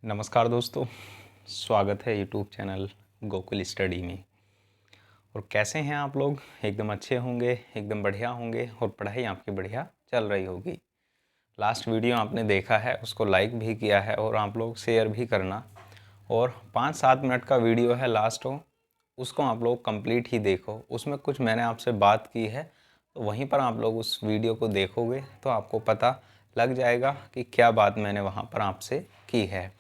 नमस्कार दोस्तों, स्वागत है यूट्यूब चैनल गोकुल स्टडी में। और कैसे हैं आप लोग? एकदम अच्छे होंगे, एकदम बढ़िया होंगे और पढ़ाई आपकी बढ़िया चल रही होगी। लास्ट वीडियो आपने देखा है, उसको लाइक भी किया है और आप लोग शेयर भी करना। और 5-7 मिनट का वीडियो है लास्ट हो, उसको आप लोग कंप्लीट ही देखो। उसमें कुछ मैंने आपसे बात की है, तो वहीं पर आप लोग उस वीडियो को देखोगे तो आपको पता लग जाएगा कि क्या बात मैंने वहाँ पर आपसे की है।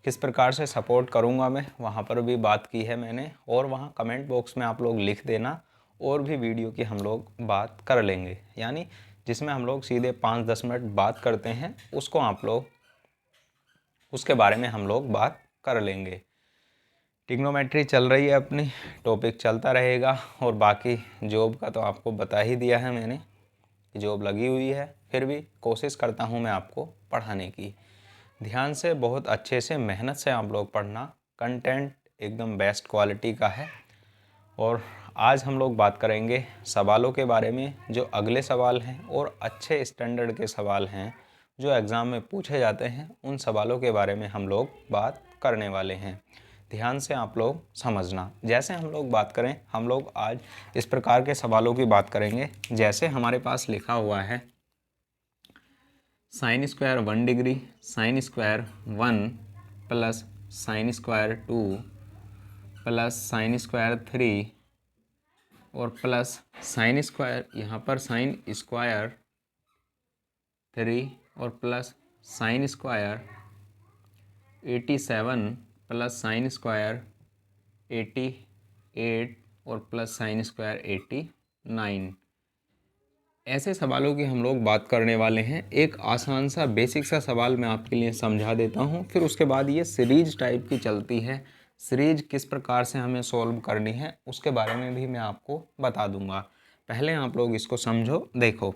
किस प्रकार से सपोर्ट करूँगा मैं, वहाँ पर भी बात की है मैंने। और वहाँ कमेंट बॉक्स में आप लोग लिख देना, और भी वीडियो की हम लोग बात कर लेंगे। यानी जिसमें हम लोग सीधे 5-10 मिनट बात करते हैं, उसको आप लोग उसके बारे में हम लोग बात कर लेंगे। ट्रिग्नोमेट्री चल रही है अपनी, टॉपिक चलता रहेगा। और बाकी जॉब का तो आपको बता ही दिया है मैंने कि जॉब लगी हुई है, फिर भी कोशिश करता हूँ मैं आपको पढ़ाने की। ध्यान से, बहुत अच्छे से, मेहनत से आप लोग पढ़ना। कंटेंट एकदम बेस्ट क्वालिटी का है। और आज हम लोग बात करेंगे सवालों के बारे में, जो अगले सवाल हैं और अच्छे स्टैंडर्ड के सवाल हैं जो एग्ज़ाम में पूछे जाते हैं। उन सवालों के बारे में हम लोग बात करने वाले हैं। ध्यान से आप लोग समझना। जैसे हम लोग बात करें, हम लोग आज इस प्रकार के सवालों की बात करेंगे। जैसे हमारे पास लिखा हुआ है sine square 1 degree, sine square 1 plus sine square 2 plus sine square 3 और प्लस साइन स्क्वायर, यहाँ पर साइन स्क्वायर 3 और plus sine square 87 plus sine square 88 और प्लस साइन स्क्वायर 89। ऐसे सवालों की हम लोग बात करने वाले हैं। एक आसान सा बेसिक सा सवाल मैं आपके लिए समझा देता हूँ, फिर उसके बाद ये सीरीज टाइप की चलती है। सीरीज किस प्रकार से हमें सॉल्व करनी है उसके बारे में भी मैं आपको बता दूंगा। पहले आप लोग इसको समझो। देखो,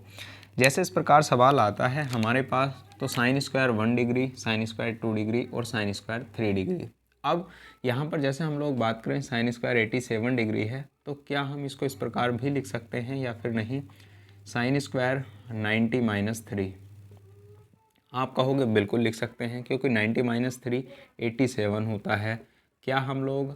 जैसे इस प्रकार सवाल आता है हमारे पास, तो sign square 1 degree, sine square 2 degree और साइन स्क्वायर 3 डिग्री। अब यहाँ पर जैसे हम लोग बात करें साइन स्क्वायर 87 डिग्री है, तो क्या हम इसको इस प्रकार भी लिख सकते हैं या फिर नहीं? Sine square 90 minus 3। आप कहोगे बिल्कुल लिख सकते हैं, क्योंकि 90 माइनस 3 87 होता है। क्या हम लोग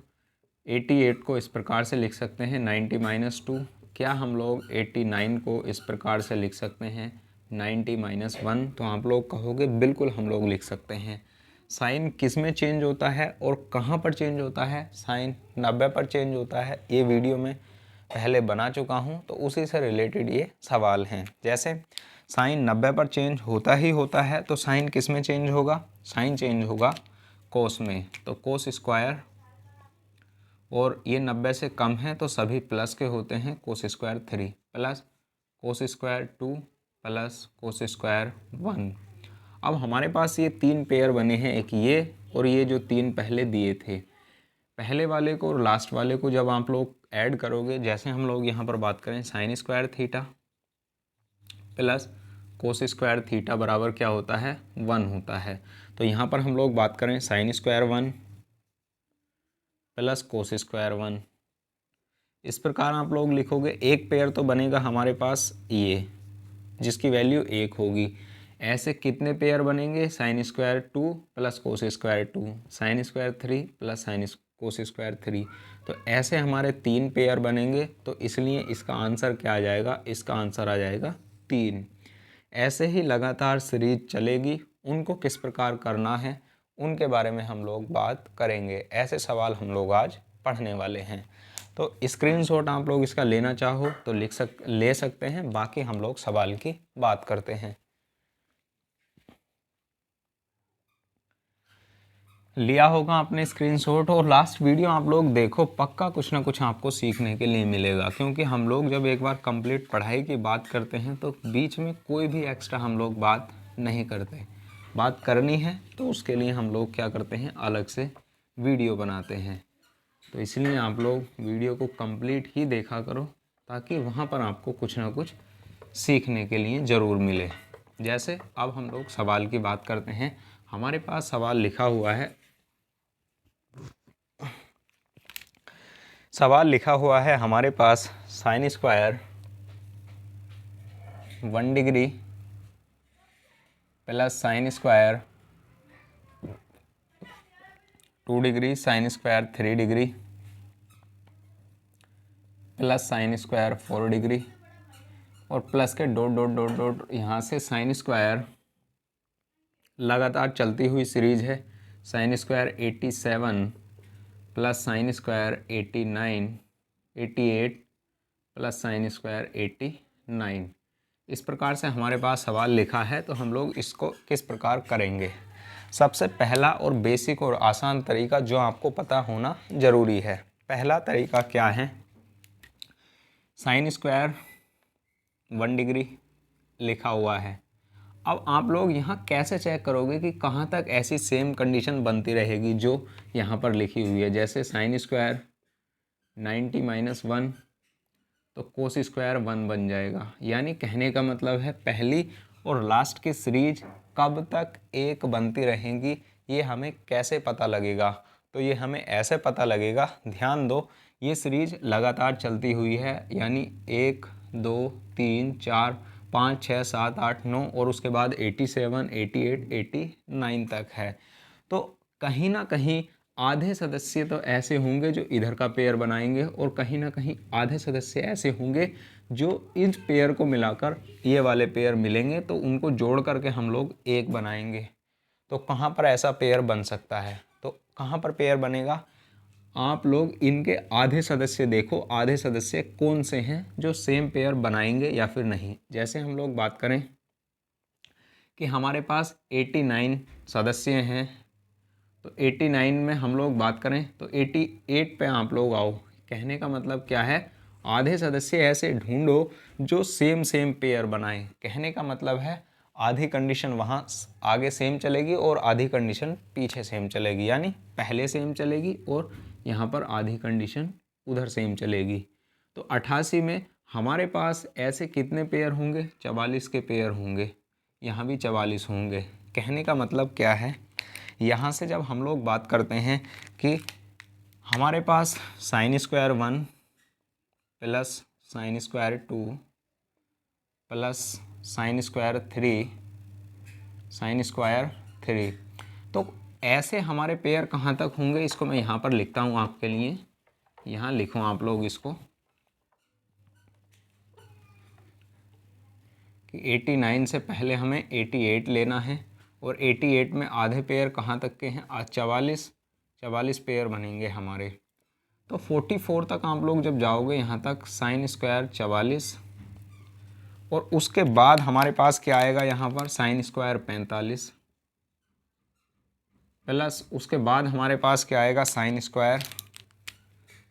88 को इस प्रकार से लिख सकते हैं 90 माइनस 2? क्या हम लोग 89 को इस प्रकार से लिख सकते हैं 90 माइनस 1? तो आप लोग कहोगे बिल्कुल हम लोग लिख सकते हैं। साइन किस में चेंज होता है और कहाँ पर चेंज होता है? साइन 90 पर चेंज होता है। ये वीडियो में पहले बना चुका हूँ, तो उसी से रिलेटेड ये सवाल हैं। जैसे साइन 90 पर चेंज होता ही होता है, तो साइन किस में चेंज होगा? साइन चेंज होगा कोस में। तो कोस स्क्वायर, और ये 90 से कम है तो सभी प्लस के होते हैं। कोस square 3 plus cos square 2 plus cos square 1। अब हमारे पास ये 3 पेयर बने हैं, एक ये और ये जो 3 पहले दिए थे। पहले वाले को और लास्ट वाले को जब आप लोग ऐड करोगे, जैसे हम लोग यहाँ पर बात करें sign square theta plus cos square theta बराबर क्या होता है? 1 होता है। तो यहाँ पर हम लोग बात करें sign square 1 plus cos square 1। इस प्रकार आप लोग लिखोगे। एक पेयर तो बनेगा हमारे पास ये, जिसकी वैल्यू 1 होगी। ऐसे कितने पेयर बनेंगे? Sign square 2 plus cos square 2, sign square 3 plus sine cos square 3। तो ऐसे हमारे 3 पेयर बनेंगे। तो इसलिए इसका आंसर क्या आ जाएगा? इसका आंसर आ जाएगा 3। ऐसे ही लगातार सीरीज चलेगी। उनको किस प्रकार करना है उनके बारे में हम लोग बात करेंगे। ऐसे सवाल हम लोग आज पढ़ने वाले हैं। तो स्क्रीनशॉट आप लोग इसका लेना चाहो तो ले सकते हैं। बाकी हम लोग सवाल की बात करते हैं। लिया होगा आपने स्क्रीनशॉट, और लास्ट वीडियो आप लोग देखो, पक्का कुछ ना कुछ आपको सीखने के लिए मिलेगा। क्योंकि हम लोग जब एक बार कंप्लीट पढ़ाई की बात करते हैं तो बीच में कोई भी एक्स्ट्रा हम लोग बात नहीं करते। बात करनी है तो उसके लिए हम लोग क्या करते हैं, अलग से वीडियो बनाते हैं। तो इसलिए आप लोग वीडियो को कंप्लीट ही देखा करो, ताकि वहाँ पर आपको कुछ ना कुछ सीखने के लिए ज़रूर मिले। जैसे अब हम लोग सवाल की बात करते हैं। हमारे पास सवाल लिखा हुआ है, हमारे पास sine square 1 degree plus sine square 2 degree sine square 3 degree plus sine square 4 degree और प्लस के डॉट डॉट डॉट डॉट यहाँ से साइन स्क्वायर लगातार चलती हुई सीरीज है। Sine square 87 plus sine square 89 88 plus sine square 89। इस प्रकार से हमारे पास सवाल लिखा है। तो हम लोग इसको किस प्रकार करेंगे। सबसे पहला और बेसिक और आसान तरीका जो आपको पता होना ज़रूरी है। पहला तरीका क्या है, साइन स्क्वायर 1 डिग्री लिखा हुआ है। अब आप लोग यहाँ कैसे चेक करोगे कि कहाँ तक ऐसी सेम कंडीशन बनती रहेगी जो यहाँ पर लिखी हुई है। जैसे साइन स्क्वायर 90 - 1 तो कोस स्क्वायर 1 बन जाएगा। यानी कहने का मतलब है पहली और लास्ट की सीरीज कब तक एक बनती रहेंगी ये हमें कैसे पता लगेगा। तो ये हमें ऐसे पता लगेगा, ध्यान दो, ये सीरीज लगातार चलती हुई है। यानी 1 2 3 4 5 6 7 8 9 और उसके बाद 87 88 89 तक है। तो कहीं ना कहीं आधे सदस्य तो ऐसे होंगे जो इधर का पेयर बनाएंगे और कहीं ना कहीं आधे सदस्य ऐसे होंगे जो इस पेयर को मिलाकर ये वाले पेयर मिलेंगे तो उनको जोड़ करके हम लोग एक बनाएंगे। तो कहाँ पर ऐसा पेयर बन सकता है, तो कहाँ पर पेयर बनेगा, आप लोग इनके आधे सदस्य देखो, आधे सदस्य कौन से हैं जो सेम पेयर बनाएंगे या फिर नहीं। जैसे हम लोग बात करें कि हमारे पास 89 सदस्य हैं, तो 89 में हम लोग बात करें तो 88 पे आप लोग आओ। कहने का मतलब क्या है, आधे सदस्य ऐसे ढूंढो जो सेम सेम पेयर बनाएं। कहने का मतलब है आधी कंडीशन वहाँ आगे सेम चलेगी और आधी कंडीशन पीछे सेम चलेगी। यानी पहले सेम चलेगी और यहाँ पर आधी कंडीशन उधर सेम चलेगी। तो 88 में हमारे पास ऐसे कितने पेयर होंगे, 44 के पेयर होंगे। यहाँ भी 44 होंगे। कहने का मतलब क्या है, यहाँ से जब हम लोग बात करते हैं कि हमारे पास sine square 1 plus sine square 2 plus sine square 3 sine square 3, तो ऐसे हमारे पेयर कहाँ तक होंगे, इसको मैं यहाँ पर लिखता हूँ आपके लिए। यहाँ लिखो आप लोग इसको कि 89 से पहले हमें 88 लेना है और 88 में आधे पेयर कहाँ तक के हैं, 44 पेयर बनेंगे हमारे। तो 44 तक आप लोग जब जाओगे यहाँ तक साइन स्क्वायर 44 और उसके बाद हमारे पास क्या आएगा यहाँ पर साइन स्क्वायर 45 प्लस उसके बाद हमारे पास क्या आएगा साइन स्क्वायर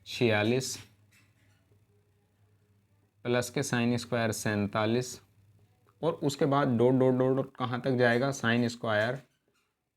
46 प्लस के साइन स्क्वायर 47 और उसके बाद डॉट डॉट डॉट डॉट कहाँ तक जाएगा, साइन स्क्वायर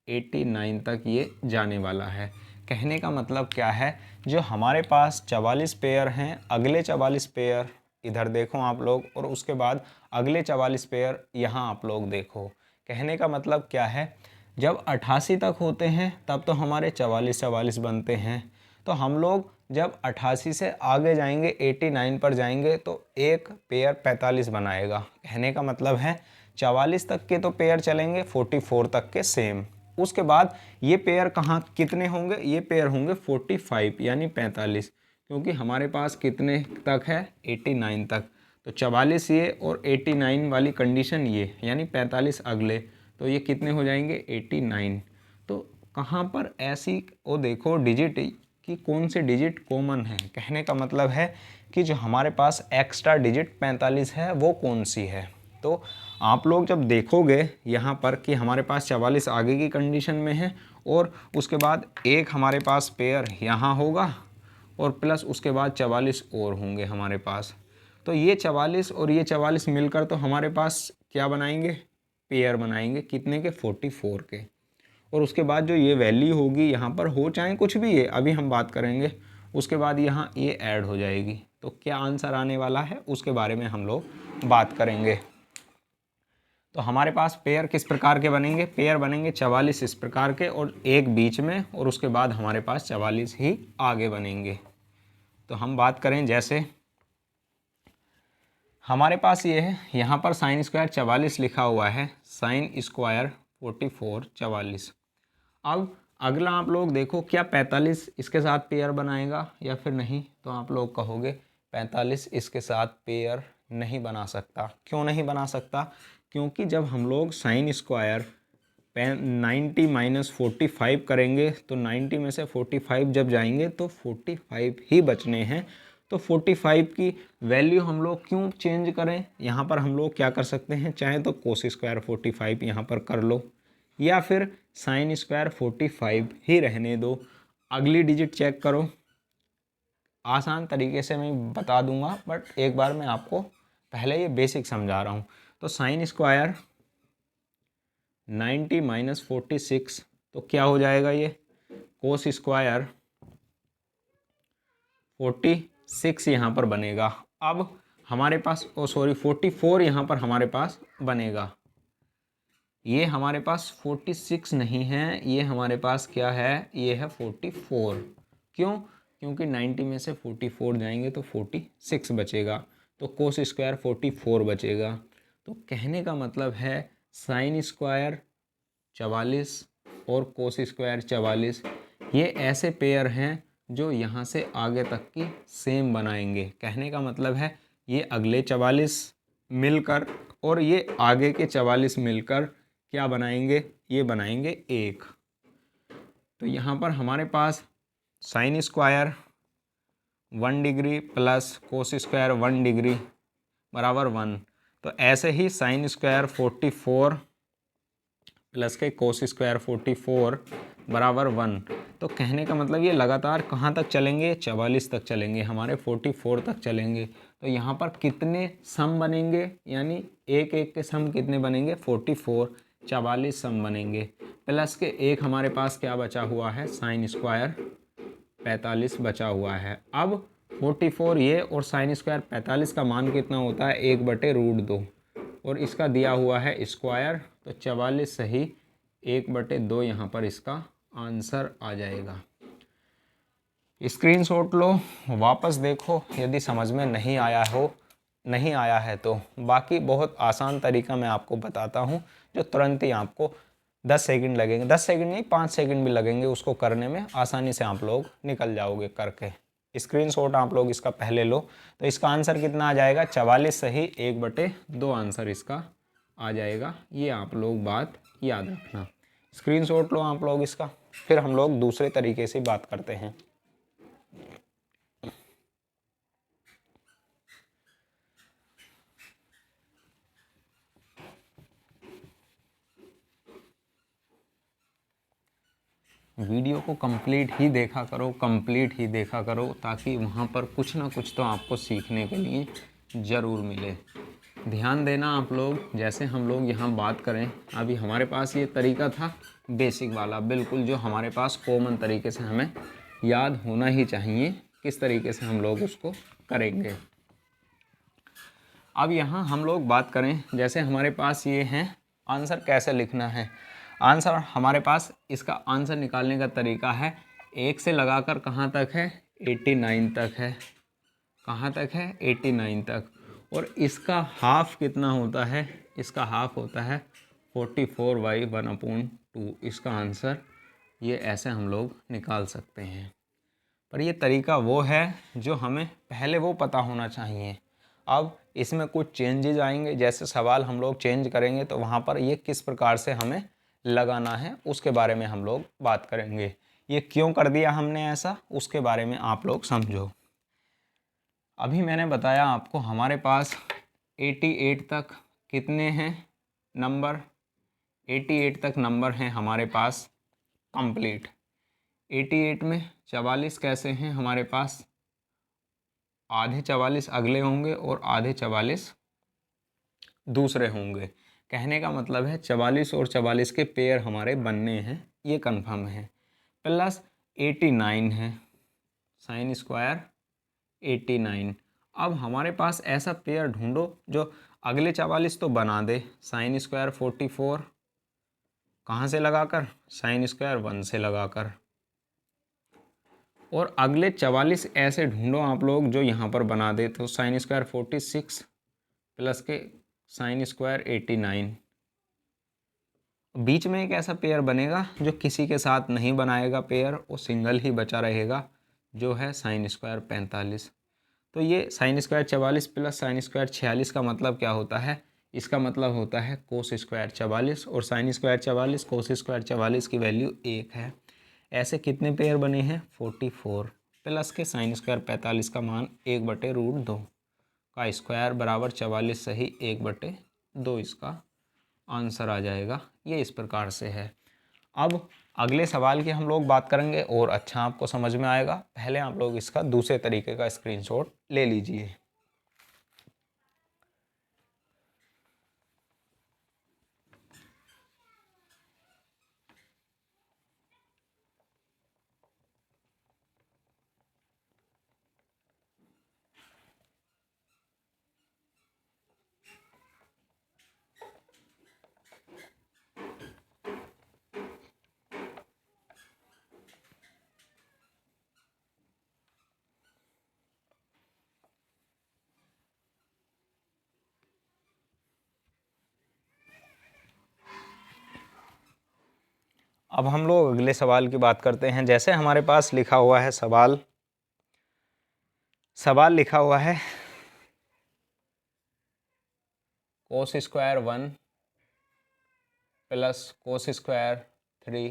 89 तक ये जाने वाला है। कहने का मतलब क्या है, जो हमारे पास 44 पेयर हैं, अगले 44 पेयर इधर देखो आप लोग और उसके बाद अगले 44 पेयर यहाँ आप लोग देखो। कहने का मतलब क्या है, जब 88 तक होते हैं तब तो हमारे 44 बनते हैं। तो हम लोग जब 88 से आगे जाएंगे 89 पर जाएंगे तो एक पेयर 45 बनाएगा। कहने का मतलब है 44 तक के तो पेयर चलेंगे, 44 तक के सेम। उसके बाद ये पेयर कहाँ कितने होंगे, ये पेयर होंगे 45 यानी 45, क्योंकि हमारे पास कितने तक है 89 तक। तो 44 ये और 89 वाली कंडीशन ये, यानी 45 अगले, तो ये कितने हो जाएंगे 89। तो कहाँ पर ऐसी वो देखो डिजिट कि कौन से डिजिट कॉमन है। कहने का मतलब है कि जो हमारे पास एक्स्ट्रा डिजिट 45 है वो कौन सी है। तो आप लोग जब देखोगे यहाँ पर कि हमारे पास 44 आगे की कंडीशन में है और उसके बाद एक हमारे पास पेयर यहाँ होगा और प्लस उसके बाद 44 और होंगे हमारे पास। तो ये 44 और ये 44 मिलकर तो हमारे पास क्या बनाएंगे, पेयर बनाएंगे कितने के 44 के। और उसके बाद जो ये वैल्यू होगी यहाँ पर हो चाहे कुछ भी है, अभी हम बात करेंगे, उसके बाद यहाँ ये ऐड हो जाएगी। तो क्या आंसर आने वाला है उसके बारे में हम लोग बात करेंगे। तो हमारे पास पेयर किस प्रकार के बनेंगे, पेयर बनेंगे 44 इस प्रकार के और एक बीच में और उसके बाद हमारे पास 44 ही आगे बनेंगे। तो हम बात करें, जैसे हमारे पास ये है, यहाँ पर साइन स्क्वायर 44 लिखा हुआ है, साइन स्क्वायर 44 44। अब अगला आप लोग देखो, क्या 45 इसके साथ पेयर बनाएगा या फिर नहीं? तो आप लोग कहोगे 45 इसके साथ पेयर नहीं बना सकता। क्यों नहीं बना सकता? क्योंकि जब हम लोग साइन स्क्वायर 90 माइनस 45 करेंगे तो 90 में से 45 जब जाएंगे तो 45 ही बचने हैं। तो 45 की वैल्यू हम लोग क्यों चेंज करें? यहाँ पर हम लोग क्या कर सकते हैं, चाहे तो कोस स्क्वायर 45 यहाँ पर कर लो या फिर साइन स्क्वायर 45 ही रहने दो। अगली डिजिट चेक करो, आसान तरीके से मैं बता दूंगा, बट एक बार मैं आपको पहले ये बेसिक समझा रहा हूँ। तो साइन स्क्वायर 90 माइनस 46 तो क्या हो जाएगा, ये कोस स्क्वायर 46 यहाँ पर बनेगा। अब हमारे पास 44 यहाँ पर हमारे पास बनेगा। ये हमारे पास 46 नहीं है, ये हमारे पास क्या है, ये है 44। क्यों? क्योंकि 90 में से 44 जाएंगे तो 46 बचेगा, तो कोस स्क्वायर 44 बचेगा। तो कहने का मतलब है साइन स्क्वायर 44 और कोस स्क्वायर 44 ये ऐसे पेयर हैं जो यहाँ से आगे तक की सेम बनाएंगे। कहने का मतलब है ये अगले 44 मिलकर और ये आगे के 44 मिलकर क्या बनाएंगे, ये बनाएंगे एक। तो यहाँ पर हमारे पास sine square 1 degree plus cos square 1 degree बराबर 1। तो ऐसे ही साइन स्क्वायर 44 प्लस के कोस स्क्वायर 44 बराबर 1। तो कहने का मतलब ये लगातार कहाँ तक चलेंगे, 44 तक चलेंगे, हमारे 44 तक चलेंगे। तो यहाँ पर कितने सम बनेंगे, यानी एक एक के सम कितने बनेंगे, 44 44 सम बनेंगे। प्लस के एक हमारे पास क्या बचा हुआ है, साइन स्क्वायर 45 बचा हुआ है। अब 44 ये और साइन स्क्वायर 45 का मान कितना होता है, 1/√2 और इसका दिया हुआ है स्क्वायर, तो 44 सही 1/2 यहाँ पर इसका आंसर आ जाएगा। स्क्रीनशॉट लो, वापस देखो, यदि समझ में नहीं आया है तो बाकी बहुत आसान तरीका मैं आपको बताता हूँ जो तुरंत ही आपको 10 सेकंड लगेंगे, 10 सेकंड नहीं 5 सेकंड भी लगेंगे उसको करने में, आसानी से आप लोग निकल जाओगे करके। स्क्रीनशॉट आप लोग इसका पहले लो। तो इसका आंसर कितना आ जाएगा, 44 सही 1/2 आंसर इसका आ जाएगा। ये आप लोग बात याद रखना। स्क्रीनशॉट लो आप लोग इसका, फिर हम लोग दूसरे तरीके से बात करते हैं। वीडियो को कंप्लीट ही देखा करो, ताकि वहाँ पर कुछ ना कुछ तो आपको सीखने के लिए ज़रूर मिले। ध्यान देना आप लोग, जैसे हम लोग यहाँ बात करें, अभी हमारे पास ये तरीका था बेसिक वाला, बिल्कुल जो हमारे पास कॉमन तरीके से हमें याद होना ही चाहिए, किस तरीके से हम लोग उसको करेंगे। अब यहाँ हम लोग बात करें, जैसे हमारे पास ये हैं आंसर कैसे लिखना है। आंसर हमारे पास, इसका आंसर निकालने का तरीका है, 1 से लगाकर कहाँ तक है, 89 तक है। कहाँ तक है, 89 तक। और इसका हाफ कितना होता है, इसका हाफ होता है 44/1/2। इसका आंसर ये ऐसे हम लोग निकाल सकते हैं। पर ये तरीका वो है जो हमें पहले वो पता होना चाहिए। अब इसमें कुछ चेंजेज आएंगे, जैसे सवाल हम लोग चेंज करेंगे तो वहाँ पर ये किस प्रकार से हमें लगाना है उसके बारे में हम लोग बात करेंगे। ये क्यों कर दिया हमने ऐसा, उसके बारे में आप लोग समझो। अभी मैंने बताया आपको हमारे पास 88 तक कितने हैं नंबर, 88 तक नंबर हैं हमारे पास कंप्लीट। 88 में 44 कैसे हैं हमारे पास, आधे 44 अगले होंगे और आधे 44 दूसरे होंगे। कहने का मतलब है 44 और 44 के पेयर हमारे बनने हैं, ये कंफर्म है। प्लस 89 है, साइन स्क्वायर 89। अब हमारे पास ऐसा पेयर ढूंढो जो अगले 44 तो बना दे, साइन स्क्वायर 44 कहाँ से लगाकर, साइन स्क्वायर 1 से लगाकर। और अगले 44 ऐसे ढूंढो आप लोग जो यहाँ पर बना दे, तो साइन स्क्वायर 46 प्लस के साइन स्क्वायर 89। बीच में एक ऐसा पेयर बनेगा जो किसी के साथ नहीं बनाएगा पेयर, वो सिंगल ही बचा रहेगा, जो है साइन स्क्वायर 45। तो ये sine square 44 plus sine square 46 का मतलब क्या होता है? इसका मतलब होता है कोस स्क्वायर 44, और साइन स्क्वायर 44 कोस स्क्वायर 44 की वैल्यू 1 है। ऐसे कितने पेयर बने हैं? 44 प्लस के साइन स्क्वायर 45 का मान 1/√2 का स्क्वायर बराबर 44 सही 1/2, इसका आंसर आ जाएगा। ये इस प्रकार से है। अब अगले सवाल की हम लोग बात करेंगे और अच्छा आपको समझ में आएगा। पहले आप लोग इसका दूसरे तरीके का स्क्रीनशॉट ले लीजिए। अब हम लोग अगले सवाल की बात करते हैं। जैसे हमारे पास लिखा हुआ है सवाल लिखा हुआ है cos square 1 plus cos square 3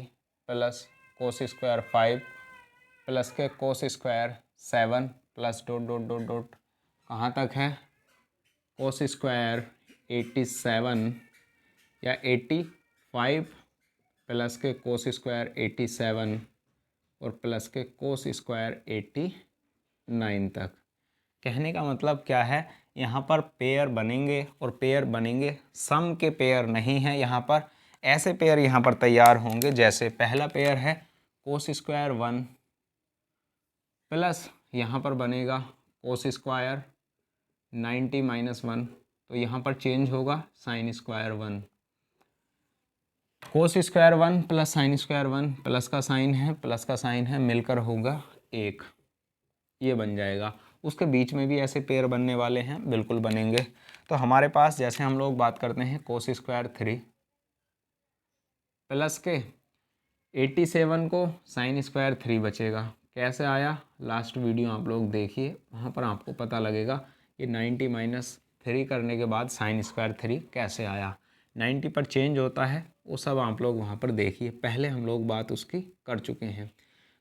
plus cos square 5 plus के cos square 7 plus dot dot dot dot कहाँ तक है? कोस स्क्वायर 87 या 85 प्लस के कोस स्क्वायर 87 और प्लस के कोस स्क्वायर 89 तक। कहने का मतलब क्या है? यहाँ पर पेयर बनेंगे, और पेयर बनेंगे, सम के पेयर नहीं है। यहाँ पर ऐसे पेयर यहाँ पर तैयार होंगे, जैसे पहला पेयर है कोस स्क्वायर 1 प्लस यहाँ पर बनेगा कोस स्क्वायर 90 - 1, तो यहाँ पर चेंज होगा साइन स्क्वायर 1। कोस square 1 plus sine square 1, plus का साइन है, मिलकर होगा 1, ये बन जाएगा। उसके बीच में भी ऐसे पेयर बनने वाले हैं, बिल्कुल बनेंगे। तो हमारे पास जैसे हम लोग बात करते हैं कोस स्क्वायर 3 प्लस के 87 को साइन स्क्वायर 3 बचेगा। कैसे आया? लास्ट वीडियो आप लोग देखिए, वहाँ पर आपको पता लगेगा कि 90 - 3 करने के बाद साइन स्क्वायर 3 कैसे आया। 90 पर चेंज होता है, वो सब आप लोग वहाँ पर देखिए, पहले हम लोग बात उसकी कर चुके हैं।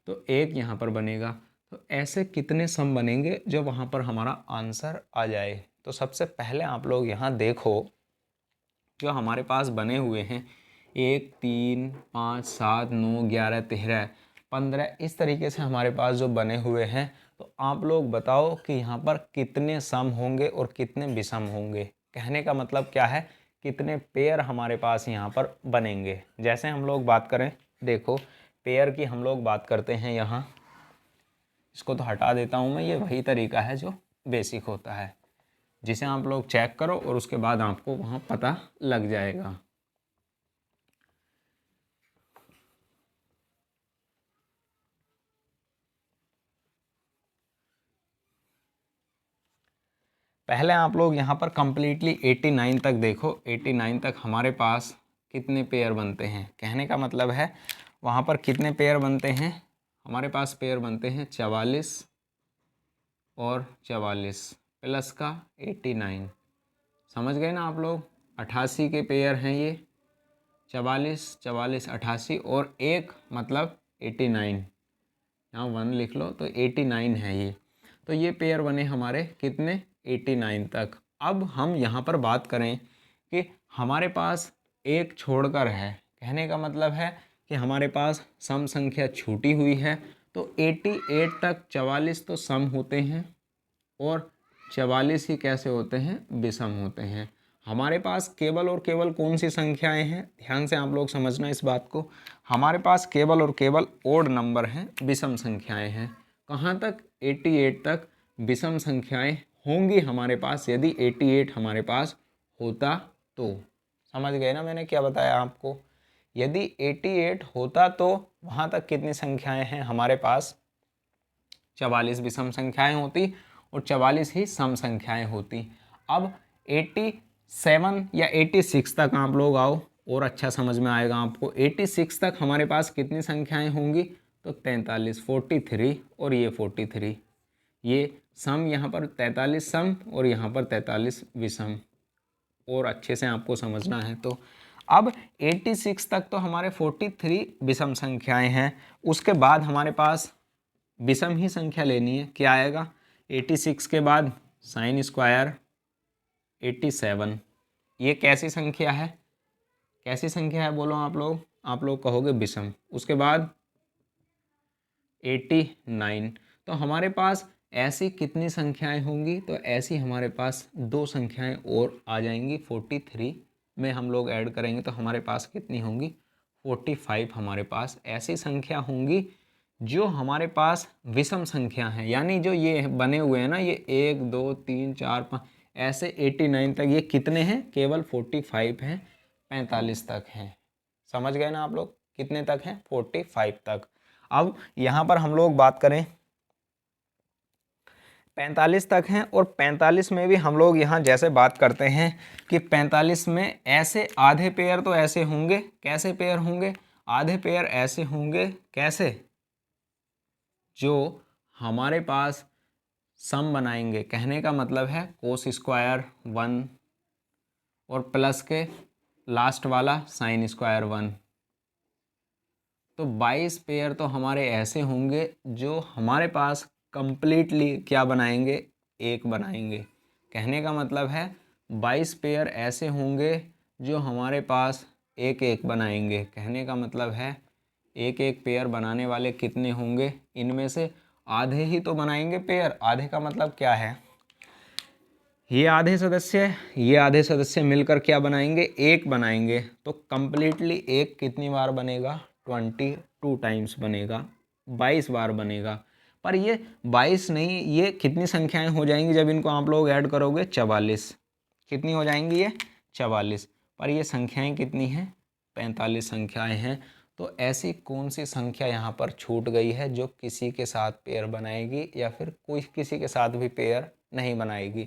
तो एक यहाँ पर बनेगा। तो ऐसे कितने सम बनेंगे जो वहाँ पर हमारा आंसर आ जाए? तो सबसे पहले आप लोग यहाँ देखो, जो हमारे पास बने हुए हैं 1 3 5 7 9 11 13 15, इस तरीके से हमारे पास जो बने हुए हैं। तो आप लोग बताओ कि यहाँ पर कितने सम होंगे और कितने विषम होंगे। कहने का मतलब क्या है? कितने पेयर हमारे पास यहाँ पर बनेंगे। जैसे हम लोग बात करें, देखो पेयर की हम लोग बात करते हैं यहाँ, इसको तो हटा देता हूँ मैं, ये वही तरीका है जो बेसिक होता है, जिसे आप लोग चेक करो और उसके बाद आपको वहाँ पता लग जाएगा। पहले आप लोग यहाँ पर कंप्लीटली 89 तक देखो। 89 तक हमारे पास कितने पेयर बनते हैं? कहने का मतलब है वहाँ पर कितने पेयर बनते हैं? हमारे पास पेयर बनते हैं 44 और 44 प्लस का 89। समझ गए ना आप लोग? 88 के पेयर हैं ये, 44 44 88 और एक मतलब 89, यहाँ 1 लिख लो, तो 89 है ये। तो ये पेयर बने हमारे कितने? 89 तक। अब हम यहाँ पर बात करें कि हमारे पास एक छोड़कर है, कहने का मतलब है कि हमारे पास सम संख्या छूटी हुई है। तो 88 तक 44 तो सम होते हैं, और 44 ही कैसे होते हैं? विषम होते हैं। हमारे पास केवल और केवल कौन सी संख्याएं हैं? ध्यान से आप लोग समझना इस बात को। हमारे पास केवल और केवल ओड नंबर हैं, विषम संख्याएं हैं। कहाँ तक? 88 तक विषम संख्याएं होंगी हमारे पास, यदि 88 हमारे पास होता तो। समझ गए ना मैंने क्या बताया आपको? यदि 88 होता तो वहाँ तक कितनी संख्याएं हैं हमारे पास? 44 विषम संख्याएं होती और 44 ही सम संख्याएं होती। अब 87 या 86 तक आप लोग आओ। और अच्छा समझ में आएगा आपको। 86 तक हमारे पास कितनी संख्याएं होंगी, तो 43, 43 और ये 43, ये सम यहाँ पर 43 सम और यहाँ पर 43 विषम, और अच्छे से आपको समझना है। तो अब 86 तक तो हमारे 43 विषम संख्याएं हैं, उसके बाद हमारे पास विषम ही संख्या लेनी है। क्या आएगा 86 के बाद साइन स्क्वायर 87, ये कैसी संख्या है, कैसी संख्या है बोलो आप लोग कहोगे विषम। उसके बाद 89, तो हमारे पास ऐसी कितनी संख्याएं होंगी, तो ऐसी हमारे पास दो संख्याएं और आ जाएंगी। 43 में हम लोग ऐड करेंगे तो हमारे पास कितनी होंगी, 45 हमारे पास ऐसी संख्या होंगी जो हमारे पास विषम संख्या है। यानी जो ये बने हुए हैं ना, ये 1 2 3 4 5 ऐसे 89 तक, ये कितने हैं, केवल 45 हैं, 45 तक हैं। समझ गए ना आप लोग, कितने तक हैं, 45 तक। अब यहाँ पर हम लोग बात करें 45 तक हैं, और 45 में भी हम लोग यहाँ जैसे बात करते हैं कि 45 में ऐसे आधे पेयर तो ऐसे होंगे, कैसे पेयर होंगे, आधे पेयर ऐसे होंगे, कैसे, जो हमारे पास सम बनाएंगे। कहने का मतलब है कोस स्क्वायर 1 और प्लस के लास्ट वाला साइन स्क्वायर 1। तो 22 पेयर तो हमारे ऐसे होंगे जो हमारे पास कंप्लीटली क्या बनाएंगे, एक बनाएंगे। कहने का मतलब है 22 पेयर ऐसे होंगे जो हमारे पास एक एक बनाएंगे। कहने का मतलब है एक एक पेयर बनाने वाले कितने होंगे, इनमें से आधे ही तो बनाएंगे पेयर। आधे का मतलब क्या है, ये आधे सदस्य मिलकर क्या बनाएंगे, एक बनाएंगे। तो कंप्लीटली एक कितनी बार बनेगा, 22 टाइम्स बनेगा, 22 बार बनेगा। पर ये 22 नहीं, ये कितनी संख्याएं हो जाएंगी जब इनको आप लोग ऐड करोगे, 44। कितनी हो जाएंगी ये, 44। पर ये संख्याएं कितनी हैं, 45 संख्याएं हैं। तो ऐसी कौन सी संख्या यहाँ पर छूट गई है जो किसी के साथ पेयर बनाएगी, या फिर कोई किसी के साथ भी पेयर नहीं बनाएगी।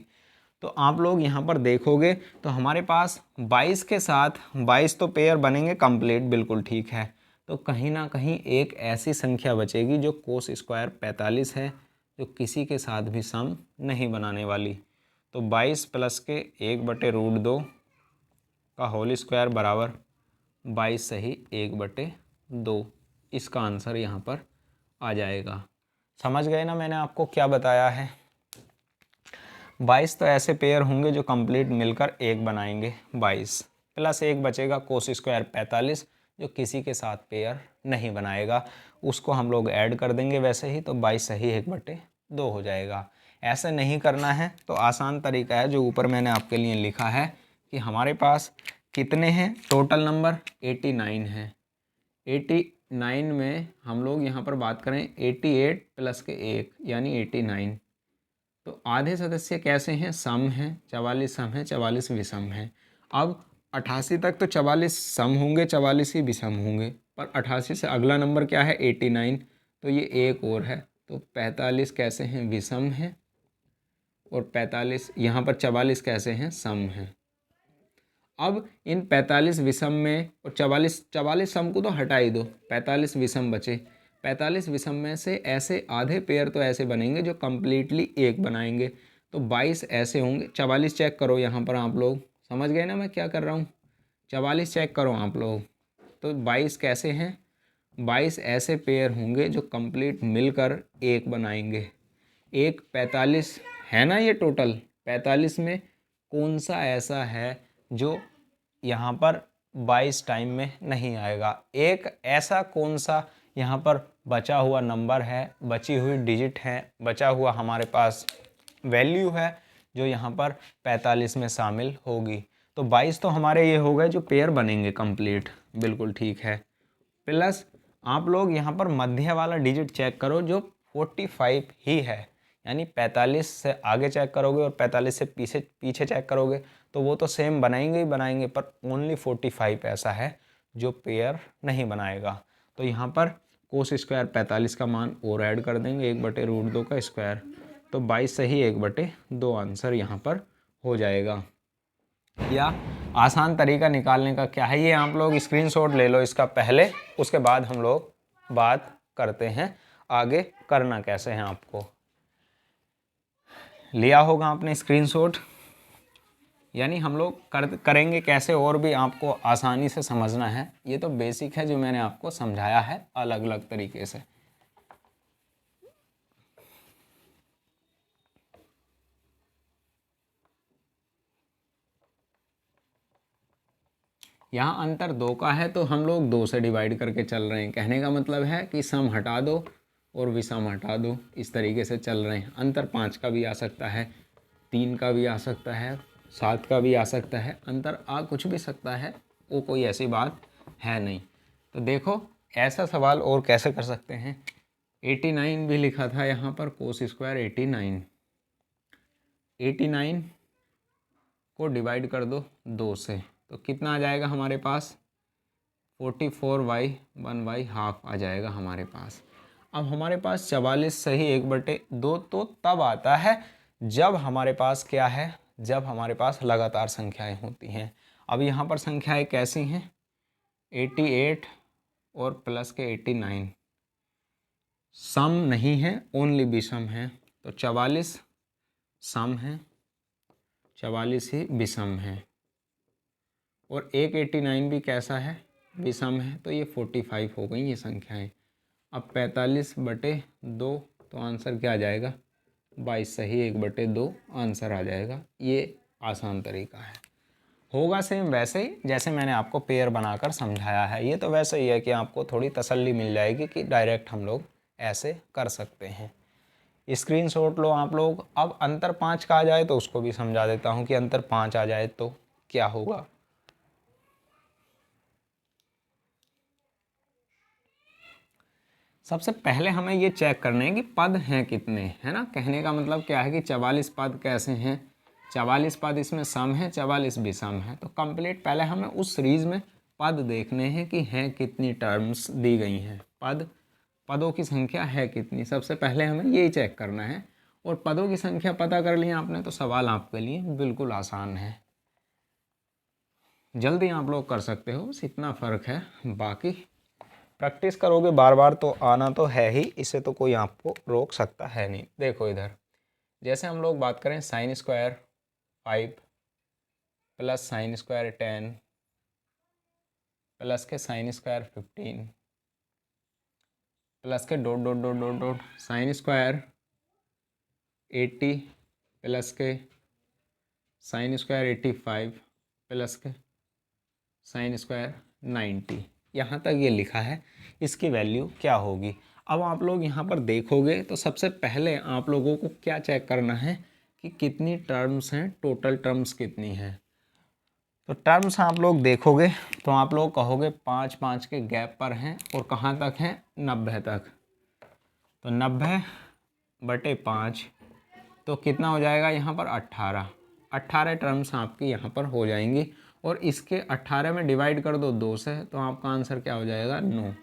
तो आप लोग यहाँ पर देखोगे तो हमारे पास 22 के साथ 22 तो पेयर बनेंगे कंप्लीट, बिल्कुल ठीक है। तो कहीं ना कहीं एक ऐसी संख्या बचेगी जो कोस स्क्वायर 45 है, जो किसी के साथ भी सम नहीं बनाने वाली। तो 22 प्लस के 1/√2 का होल स्क्वायर बराबर 22 सही 1/2। इसका आंसर यहाँ पर आ जाएगा। समझ गए ना मैंने आपको क्या बताया है। 22 तो ऐसे पेयर होंगे जो कंप्लीट मिलकर एक बनाएंगे, 22 प्लस एक बचेगा कोस स्क्वायर 45 जो किसी के साथ पेयर नहीं बनाएगा, उसको हम लोग ऐड कर देंगे वैसे ही। तो 22 सही 1/2 हो जाएगा। ऐसे नहीं करना है तो आसान तरीका है जो ऊपर मैंने आपके लिए लिखा है कि हमारे पास कितने हैं टोटल नंबर, 89 हैं। 89 में हम लोग यहाँ पर बात करें 88 प्लस के 1 यानी 89। तो आधे सदस्य कैसे हैं, सम हैं, 44 सम हैं, 44 विषम हैं। अब 88 तक तो 44 सम होंगे, 44 ही विषम होंगे। पर 88 से अगला नंबर क्या है, 89। तो ये एक और है। तो 45 कैसे हैं, विषम हैं, और 45 यहाँ पर 44 कैसे हैं, सम हैं। अब इन 45 विषम में और 44 सम को तो हटा ही दो, 45 विषम बचे। 45 विषम में से ऐसे आधे पेयर तो ऐसे बनेंगे जो कम्प्लीटली एक बनाएंगे। तो 22 ऐसे होंगे। 44 चेक करो यहाँ पर आप लोग, समझ गए ना मैं क्या कर रहा हूँ। 44 चेक करो आप लोग। तो 22 कैसे हैं, 22 ऐसे पेयर होंगे जो कंप्लीट मिलकर एक बनाएंगे। एक 45 है ना, ये टोटल 45 में कौन सा ऐसा है जो यहाँ पर 22 टाइम में नहीं आएगा। एक ऐसा कौन सा यहाँ पर बचा हुआ नंबर है, बची हुई डिजिट है, बचा हुआ हमारे पास वैल्यू है जो यहाँ पर 45 में शामिल होगी। तो 22 तो हमारे ये हो गए जो पेयर बनेंगे कंप्लीट, बिल्कुल ठीक है। प्लस आप लोग यहाँ पर मध्य वाला डिजिट चेक करो जो 45 ही है, यानी 45 से आगे चेक करोगे और 45 से पीछे चेक करोगे तो वो तो सेम बनाएंगे ही बनाएंगे, पर ओनली 45 ऐसा है जो पेयर नहीं बनाएगा। तो यहाँ पर कोस स्क्वायर 45 का मान और ऐड कर देंगे 1/√2 का स्क्वायर। तो 22 सही 1/2 आंसर यहाँ पर हो जाएगा। या आसान तरीका निकालने का क्या है, ये आप लोग स्क्रीनशॉट ले लो इसका पहले, उसके बाद हम लोग बात करते हैं आगे करना कैसे है। आपको लिया होगा आपने स्क्रीनशॉट, यानी हम लोग करेंगे कैसे और भी आपको आसानी से समझना है। ये तो बेसिक है जो मैंने आपको समझाया है अलग अलग तरीके से। यहाँ अंतर 2 का है तो हम लोग 2 से डिवाइड करके चल रहे हैं। कहने का मतलब है कि सम हटा दो और विषम हटा दो, इस तरीके से चल रहे हैं। अंतर 5 का भी आ सकता है, 3 का भी आ सकता है, 7 का भी आ सकता है, अंतर आ कुछ भी सकता है, वो कोई ऐसी बात है नहीं। तो देखो ऐसा सवाल और कैसे कर सकते हैं। 89 भी लिखा था यहाँ पर, कोस स्क्वायर 89 को डिवाइड कर दो 2 से, तो कितना आ जाएगा हमारे पास 44y 1/2 आ जाएगा हमारे पास। अब हमारे पास 44 सही 1/2 तो तब आता है जब हमारे पास क्या है, जब हमारे पास लगातार संख्याएं होती हैं। अब यहाँ पर संख्याएं कैसी हैं, 88 और प्लस के 89 सम नहीं है, ओनली विषम है। तो 44 सम है, 44 ही विषम है, और एक 89 भी कैसा है, विषम है। तो ये 45 हो गई ये संख्याएं। अब 45/2 तो आंसर क्या आ जाएगा 22 सही 1/2 आंसर आ जाएगा। ये आसान तरीका है। होगा सेम वैसे ही जैसे मैंने आपको पेयर बनाकर समझाया है। ये तो वैसे ही है कि आपको थोड़ी तसल्ली मिल जाएगी कि डायरेक्ट हम लोग ऐसे कर सकते हैं। स्क्रीनशॉट लो आप लोग। अब अंतर 5 का आ जाए तो उसको भी समझा देता हूँ कि अंतर 5 आ जाए तो क्या होगा। सबसे पहले हमें ये चेक करना है कि पद हैं कितने, है ना। कहने का मतलब क्या है कि 44 पद कैसे हैं, 44 पद इसमें सम है, 44 विषम है। तो कंप्लीट पहले हमें उस सीरीज में पद देखने हैं कि हैं कितनी टर्म्स दी गई हैं, पदों की संख्या है कितनी। सबसे पहले हमें यही चेक करना है, और पदों की संख्या पता कर ली आपने तो सवाल आपके लिए बिल्कुल आसान है, जल्दी आप लोग कर सकते हो, बस इतना फ़र्क है। बाकी प्रैक्टिस करोगे बार बार तो आना तो है ही, इसे तो कोई आपको रोक सकता है नहीं। देखो इधर जैसे हम लोग बात करें sign square 5 plus sine square 10 plus के साइन स्क्वायर 15 प्लस के dot dot dot dot dot sine square 80 plus के साइन स्क्वायर 85 प्लस के साइन स्क्वायर 90, यहाँ तक ये लिखा है। इसकी वैल्यू क्या होगी। अब आप लोग यहाँ पर देखोगे तो सबसे पहले आप लोगों को क्या चेक करना है कि कितनी टर्म्स हैं, टोटल टर्म्स कितनी हैं। तो टर्म्स आप लोग देखोगे तो आप लोग कहोगे 5-5 के गैप पर हैं, और कहाँ तक हैं 90 तक। तो 90/5 तो कितना हो जाएगा यहाँ पर 18 टर्म्स आपकी यहाँ पर हो जाएंगी। और इसके 18 में डिवाइड कर दो 2 से, तो आपका आंसर क्या हो जाएगा 9,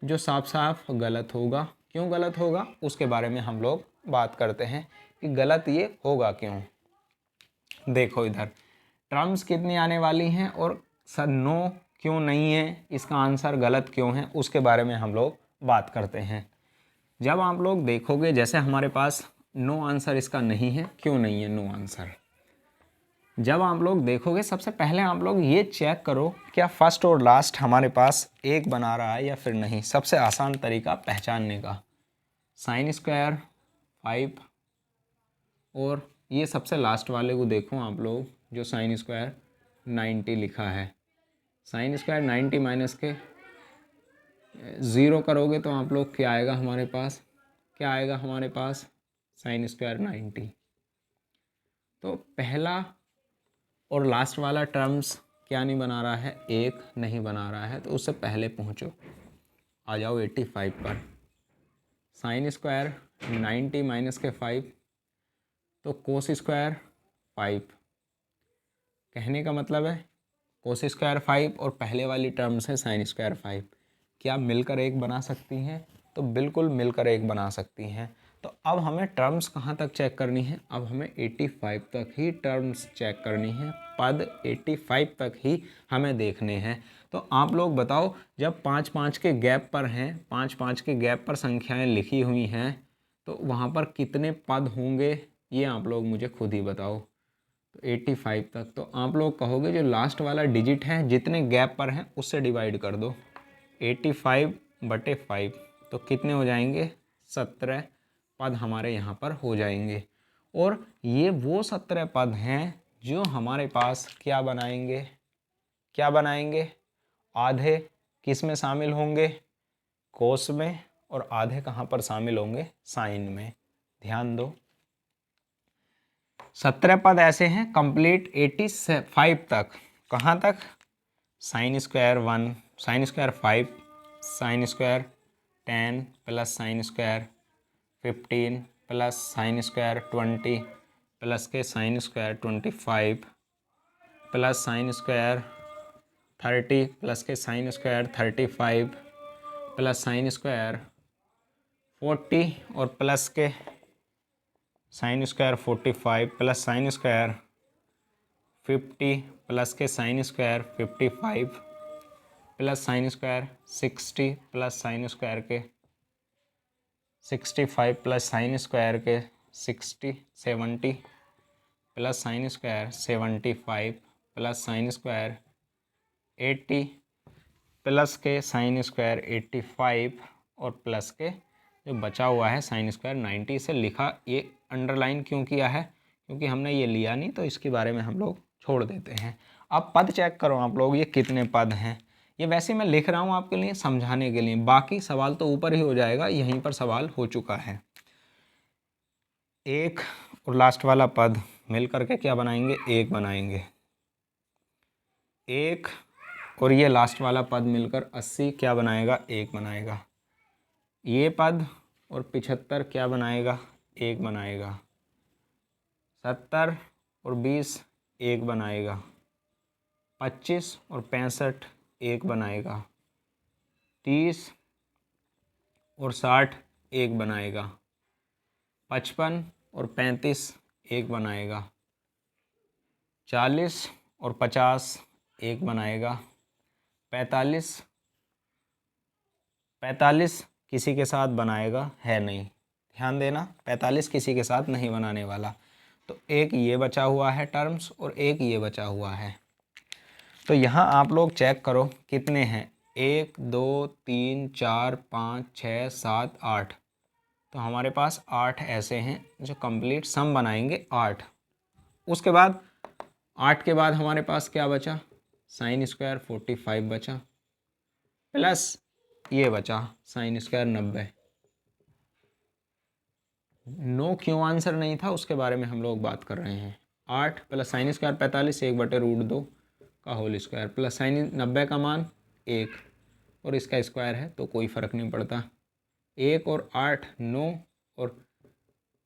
जो साफ साफ गलत होगा। क्यों गलत होगा उसके बारे में हम लोग बात करते हैं कि गलत ये होगा क्यों। देखो इधर टर्म्स कितनी आने वाली हैं और सर 9 क्यों नहीं है, इसका आंसर गलत क्यों है, उसके बारे में हम लोग बात करते हैं। जब आप लोग देखोगे जैसे हमारे पास 9 आंसर इसका नहीं है, क्यों नहीं है 9 आंसर। जब आप लोग देखोगे सबसे पहले आप लोग ये चेक करो क्या फर्स्ट और लास्ट हमारे पास एक बना रहा है या फिर नहीं। सबसे आसान तरीका पहचानने का, साइन स्क्वायर 5 और ये सबसे लास्ट वाले को देखो आप लोग, जो साइन स्क्वायर 90 लिखा है। साइन स्क्वायर 90 माइनस के 0 करोगे तो आप लोग क्या आएगा हमारे पास, क्या आएगा हमारे पास साइन स्क्वायर 90। तो पहला और लास्ट वाला टर्म्स क्या नहीं बना रहा है, एक नहीं बना रहा है, तो उससे पहले पहुंचो, आ जाओ 85 पर। साइन स्क्वायर 90 माइनस के 5 तो कोस स्क्वायर 5। कहने का मतलब है कोस स्क्वायर 5 और पहले वाली टर्म्स है साइन स्क्वायर 5, क्या मिलकर एक बना सकती हैं, तो बिल्कुल मिलकर एक बना सकती हैं। तो अब हमें टर्म्स कहाँ तक चेक करनी है, अब हमें 85 तक ही टर्म्स चेक करनी है, पद 85 तक ही हमें देखने हैं। तो आप लोग बताओ, जब 5-5 के गैप पर हैं, 5-5 के गैप पर संख्याएं लिखी हुई हैं, तो वहाँ पर कितने पद होंगे ये आप लोग मुझे खुद ही बताओ। तो 85 तक, तो आप लोग कहोगे जो लास्ट वाला डिजिट है जितने गैप पर हैं उससे डिवाइड कर दो, 85/5, तो कितने हो जाएंगे, 17 पद हमारे यहाँ पर हो जाएंगे। और ये वो 17 पद हैं जो हमारे पास क्या बनाएंगे, क्या बनाएंगे, आधे किस में शामिल होंगे, कोस में, और आधे कहाँ पर शामिल होंगे, साइन में। ध्यान दो, 17 पद ऐसे हैं कंप्लीट 85 तक, कहाँ तक, sine square 1, sine square 5, sine square 10 plus sine square 15 plus sine square 20 plus के sine square 25 plus sine square 30 plus के sine square 35 plus sine square 40 और प्लस के sine square 45 plus sine square 50 plus के sine square 55 plus sine square 60 plus sine square के 65 plus sine square के 60 70 plus sine square 75 plus sine square 80 plus के sine square 85 और plus के जो बचा हुआ है साइन स्क्वायर 90 से लिखा, ये अंडरलाइन क्यों किया है, क्योंकि हमने ये लिया नहीं तो इसके बारे में हम लोग छोड़ देते हैं। अब पद चेक करो आप लोग, ये कितने पद हैं, ये वैसे मैं लिख रहा हूँ आपके लिए समझाने के लिए, बाकी सवाल तो ऊपर ही हो जाएगा, यहीं पर सवाल हो चुका है। एक और लास्ट वाला पद मिल करके क्या बनाएंगे, एक बनाएंगे, एक और ये लास्ट वाला पद मिलकर 80 क्या बनाएगा, एक बनाएगा। ये पद और 75 क्या बनाएगा, एक बनाएगा। 70 और 20 एक बनाएगा। 25 और 65 एक बनाएगा। 30 और 60 एक बनाएगा। 55 और 35 एक बनाएगा। 40 और 50 एक बनाएगा। 45 किसी के साथ बनाएगा है नहीं, ध्यान देना, 45 किसी के साथ नहीं बनाने वाला। तो एक ये बचा हुआ है टर्म्स और एक ये बचा हुआ है। तो यहाँ आप लोग चेक करो कितने हैं, 1 2 3 4 5 6 7 8। तो हमारे पास 8 ऐसे हैं जो कंप्लीट सम बनाएंगे 8। उसके बाद 8 के बाद हमारे पास क्या बचा, साइन स्क्वायर 45 बचा, प्लस ये बचा साइन स्क्वायर 90। नो क्यों आंसर नहीं था उसके बारे में हम लोग बात कर रहे हैं। 8 प्लस साइन स्क्वायर 45 1/√2 का होल स्क्वायर प्लस साइन 90 का मान 1 और इसका स्क्वायर है तो कोई फ़र्क नहीं पड़ता। 1 और 8 9 और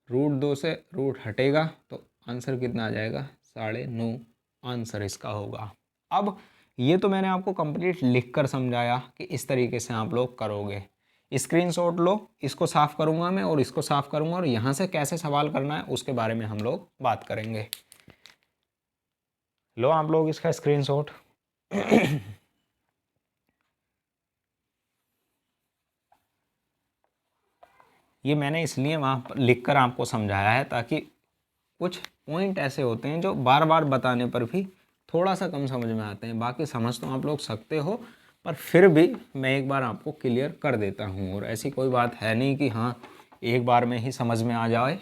√2 से रूट हटेगा तो आंसर कितना आ जाएगा, 9.5 आंसर इसका होगा। अब ये तो मैंने आपको कंप्लीट लिख कर समझाया कि इस तरीके से आप लोग करोगे। स्क्रीनशॉट लो, इसको साफ़ करूँगा मैं और इसको साफ़ करूँगा और यहाँ से कैसे सवाल करना है उसके बारे में हम लोग बात करेंगे। लो आप लोग इसका स्क्रीनशॉट। ये मैंने इसलिए वहाँ पर लिख कर आपको समझाया है ताकि कुछ पॉइंट ऐसे होते हैं जो बार बार बताने पर भी थोड़ा सा कम समझ में आते हैं। बाकी समझ तो आप लोग सकते हो पर फिर भी मैं एक बार आपको क्लियर कर देता हूँ। और ऐसी कोई बात है नहीं कि हाँ एक बार में ही समझ में आ जाए,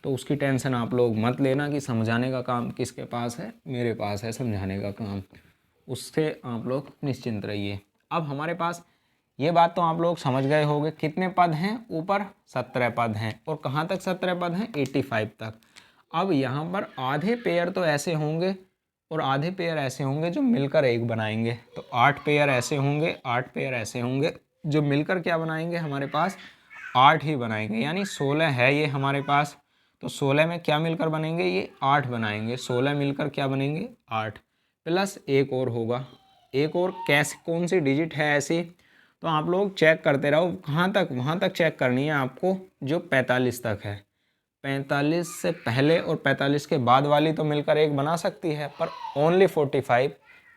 तो उसकी टेंशन आप लोग मत लेना कि समझाने का काम किसके पास है, मेरे पास है समझाने का काम, उससे आप लोग निश्चिंत रहिए। अब हमारे पास ये बात तो आप लोग समझ गए होंगे, कितने पद हैं, ऊपर 17 पद हैं और कहाँ तक 17 पद हैं, 85 तक। अब यहाँ पर आधे पेयर तो ऐसे होंगे और आधे पेयर ऐसे होंगे जो मिलकर एक बनाएंगे। तो 8 पेयर ऐसे होंगे, 8 पेयर ऐसे होंगे जो मिलकर क्या बनाएंगे, हमारे पास 8 ही बनाएंगे, यानी 16 है ये हमारे पास। तो 16 में क्या मिलकर बनेंगे, ये 8 बनाएंगे। 16 मिलकर क्या बनेंगे, 8 प्लस एक और होगा, एक और कैसे, कौन सी डिजिट है ऐसी, तो तो आप लोग चेक करते रहो कहाँ तक, वहाँ तक चेक करनी है आपको जो 45 तक है। 45 से पहले और 45 के बाद वाली तो मिलकर एक बना सकती है, पर ओनली 45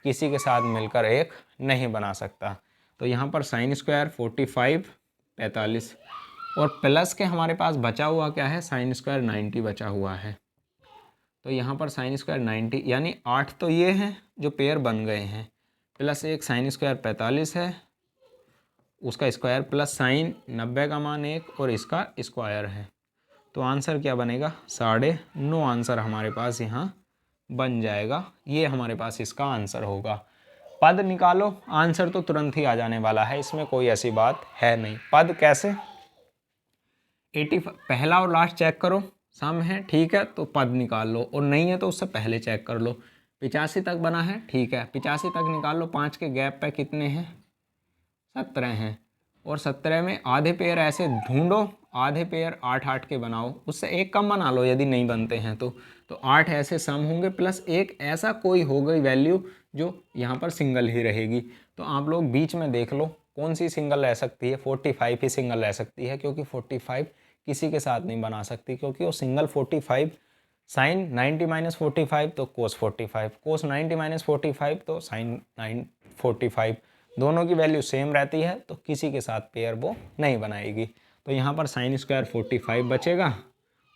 किसी के साथ मिलकर एक नहीं बना सकता। तो यहाँ पर साइन स्क्वायर 45 45 और प्लस के हमारे पास बचा हुआ क्या है, साइन स्क्वायर 90 बचा हुआ है। तो यहाँ पर साइन स्क्वायर 90 यानी 8 तो ये हैं जो पेयर बन गए हैं, प्लस एक साइन स्क्वायर 45 है उसका स्क्वायर, प्लस साइन 90 का मान 1 और इसका स्क्वायर है। तो आंसर क्या बनेगा, 9.5 आंसर हमारे पास यहाँ बन जाएगा। ये हमारे पास इसका आंसर होगा। पद निकालो, आंसर तो तुरंत ही आ जाने वाला है, इसमें कोई ऐसी बात है नहीं। पद कैसे, 85 पहला और लास्ट चेक करो, सम है ठीक है तो पद निकाल लो, और नहीं है तो उससे पहले चेक कर लो। 85 तक बना है ठीक है, 85 तक निकाल लो। 5 के गैप पे कितने हैं, 17 हैं, और 17 में आधे पेयर ऐसे ढूंढो, आधे पेयर 8-8 के बनाओ, उससे एक कम बना लो यदि नहीं बनते हैं तो 8 ऐसे सम होंगे, प्लस एक ऐसा कोई हो गई वैल्यू जो यहाँ पर सिंगल ही रहेगी। तो आप लोग बीच में देख लो कौन सी सिंगल रह सकती है, 45 ही सिंगल रह सकती है, क्योंकि 45 किसी के साथ नहीं बना सकती, क्योंकि वो सिंगल 45 साइन 90 माइनस 45 तो कोस 45, कोस 90 माइनस 45 तो साइन 45, दोनों की वैल्यू सेम रहती है, तो किसी के साथ पेयर वो नहीं बनाएगी। तो यहाँ पर साइन स्क्वायर 45 बचेगा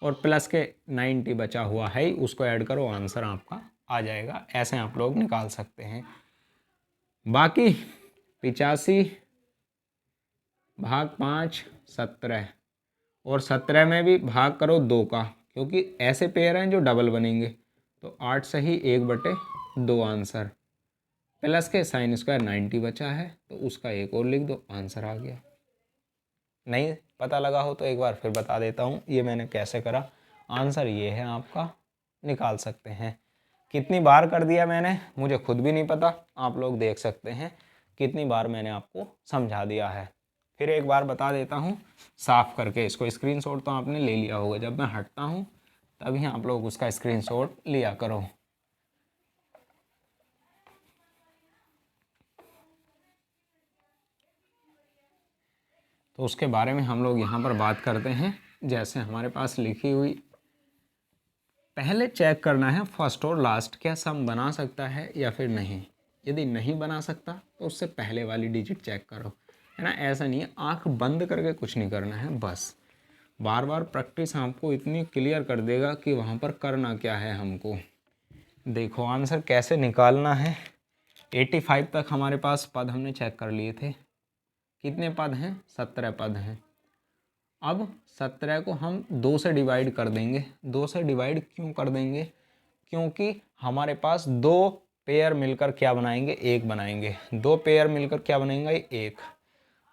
और प्लस के 90 बचा हुआ है, उसको ऐड करो, आंसर आपका आ जाएगा। ऐसे आप लोग निकाल सकते हैं। बाकी 85 भाग 5 17, और 17 में भी भाग करो 2 का, क्योंकि ऐसे पेयर हैं जो डबल बनेंगे। तो 8 सही 1/2 आंसर, प्लस के साइन स्क्वायर 90 बचा है तो उसका एक और लिख दो, आंसर आ गया। नहीं पता लगा हो तो एक बार फिर बता देता हूँ ये मैंने कैसे करा। आंसर ये है आपका, निकाल सकते हैं। कितनी बार कर दिया मैंने मुझे खुद भी नहीं पता, आप लोग देख सकते हैं कितनी बार मैंने आपको समझा दिया है। फिर एक बार बता देता हूँ साफ करके, इसको स्क्रीनशॉट तो आपने ले लिया होगा, जब मैं हटता हूँ तभी आप लोग उसका स्क्रीनशॉट लिया करो। तो उसके बारे में हम लोग यहाँ पर बात करते हैं। जैसे हमारे पास लिखी हुई, पहले चेक करना है फर्स्ट और लास्ट क्या सम बना सकता है या फिर नहीं। यदि नहीं बना सकता तो उससे पहले वाली डिजिट चेक करो, है ना। ऐसा नहीं है आंख बंद करके कुछ नहीं करना है, बस बार बार प्रैक्टिस आपको इतनी क्लियर कर देगा कि वहाँ पर करना क्या है हमको। देखो आंसर कैसे निकालना है। 85 तक हमारे पास पद हमने चेक कर लिए थे, कितने पद हैं, 17 पद हैं। अब 17 को हम 2 से डिवाइड कर देंगे। 2 से डिवाइड क्यों कर देंगे, क्योंकि हमारे पास 2 पेयर मिलकर क्या बनाएंगे, एक बनाएंगे। 2 पेयर मिलकर क्या बनाएंगे, एक।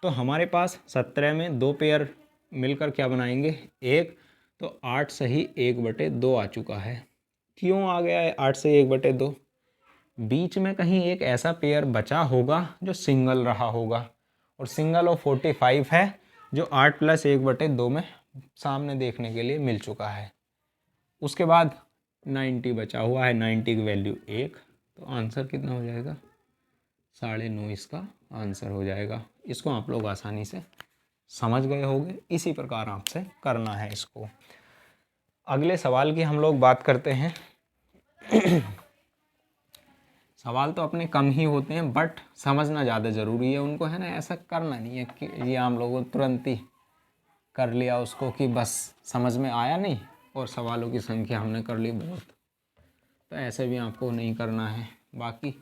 तो हमारे पास 17 में 2 पेयर मिलकर क्या बनाएंगे, एक। तो 8 सही 1/2 आ चुका है। क्यों आ गया है 8 से 1/2, बीच में कहीं एक ऐसा पेयर बचा होगा जो सिंगल रहा होगा, और सिंगल और 45 है जो 8 + 1/2 में सामने देखने के लिए मिल चुका है। उसके बाद 90 बचा हुआ है, 90 की वैल्यू 1, तो आंसर कितना हो जाएगा, 9.5 इसका आंसर हो जाएगा। इसको आप लोग आसानी से समझ गए होंगे, इसी प्रकार आपसे करना है इसको। अगले सवाल की हम लोग बात करते हैं। सवाल तो अपने कम ही होते हैं बट समझना ज़्यादा ज़रूरी है उनको, है ना। ऐसा करना नहीं है कि ये हम लोगों तुरंत ही कर लिया उसको कि बस समझ में आया नहीं और सवालों की संख्या हमने कर ली बहुत, तो ऐसे भी आपको नहीं करना है। बाकी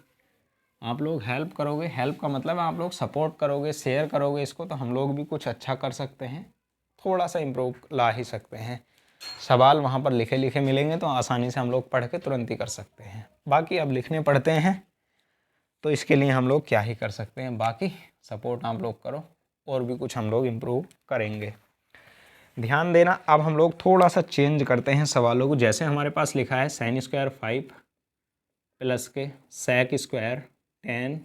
आप लोग हेल्प करोगे, हेल्प का मतलब आप लोग सपोर्ट करोगे, शेयर करोगे इसको, तो हम लोग भी कुछ अच्छा कर सकते हैं, थोड़ा सा इम्प्रूव ला ही सकते हैं। सवाल वहाँ पर लिखे लिखे मिलेंगे तो आसानी से हम लोग पढ़ के तुरंत ही कर सकते हैं। बाकी अब लिखने पढ़ते हैं तो इसके लिए हम लोग क्या ही कर सकते हैं, बाकी सपोर्ट आप लोग करो और भी कुछ हम लोग इम्प्रूव करेंगे। ध्यान देना, अब हम लोग थोड़ा सा चेंज करते हैं सवालों को। जैसे हमारे पास लिखा है साइन स्क्वायर 5 प्लस के सेक स्क्वायर 10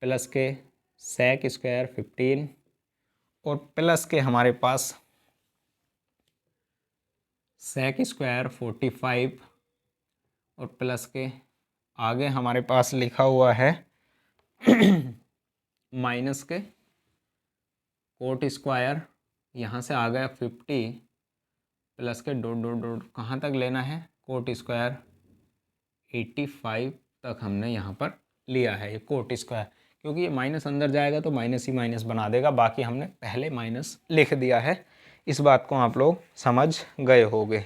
प्लस के सेक स्क्वायर 15 और प्लस के हमारे पास सेक स्क्वायर 45 और प्लस के आगे हमारे पास लिखा हुआ है माइनस के कोट स्क्वायर, यहाँ से आ गया 50 प्लस के डॉट डॉट डॉट कहाँ तक लेना है, कोट स्क्वायर 85 तक हमने यहाँ पर लिया है ये कोट स्क्वायर, क्योंकि ये माइनस अंदर जाएगा तो माइनस ही माइनस बना देगा, बाकी हमने पहले माइनस लिख दिया है। इस बात को आप लोग समझ गए होंगे।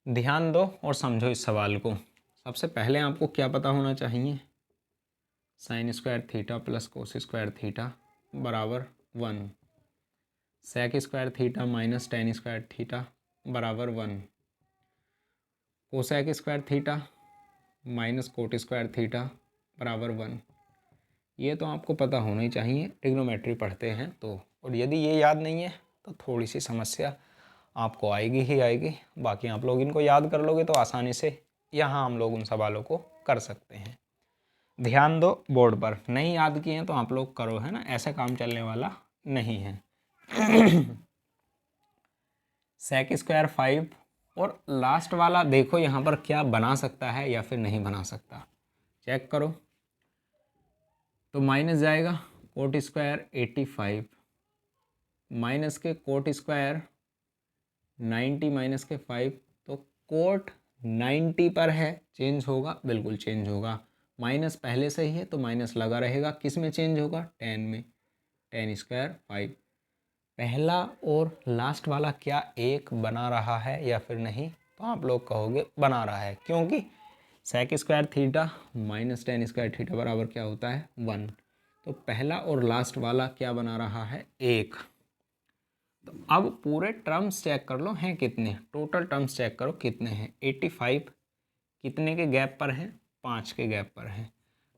ध्यान दो और समझो इस सवाल को। सबसे पहले आपको क्या पता होना चाहिए, sine square theta plus cos square theta बराबर 1, sec square theta minus tan square theta बराबर 1, cosec square theta minus cot square theta बराबर 1। ये तो आपको पता होना ही चाहिए, ट्रिग्नोमेट्री पढ़ते हैं तो। और यदि ये याद नहीं है तो थोड़ी सी समस्या आपको आएगी ही आएगी, बाकी आप लोग इनको याद कर लोगे तो आसानी से यहाँ हम लोग उन सवालों को कर सकते हैं। ध्यान दो बोर्ड पर, नहीं याद किए हैं तो आप लोग करो, है ना, ऐसा काम चलने वाला नहीं है। सेक स्क्वायर 5 और लास्ट वाला देखो यहाँ पर क्या बना सकता है या फिर नहीं बना सकता, चेक करो। तो माइनस जाएगा कोट स्क्वायर 85 माइनस के कोट स्क्वायर 90 माइनस के 5, तो कोट 90 पर है, चेंज होगा, बिल्कुल चेंज होगा। माइनस पहले से ही है तो माइनस लगा रहेगा, किस में चेंज होगा, 10 में, 10 स्क्वायर 5। पहला और लास्ट वाला क्या एक बना रहा है या फिर नहीं, तो आप लोग कहोगे बना रहा है, क्योंकि sec square theta minus tan square theta बराबर क्या होता है, 1। तो पहला और लास्ट वाला क्या बना रहा है, एक। तो अब पूरे टर्म्स चेक कर लो हैं कितने, टोटल टर्म्स चेक करो कितने हैं। 85 कितने के गैप पर हैं, 5 के गैप पर हैं।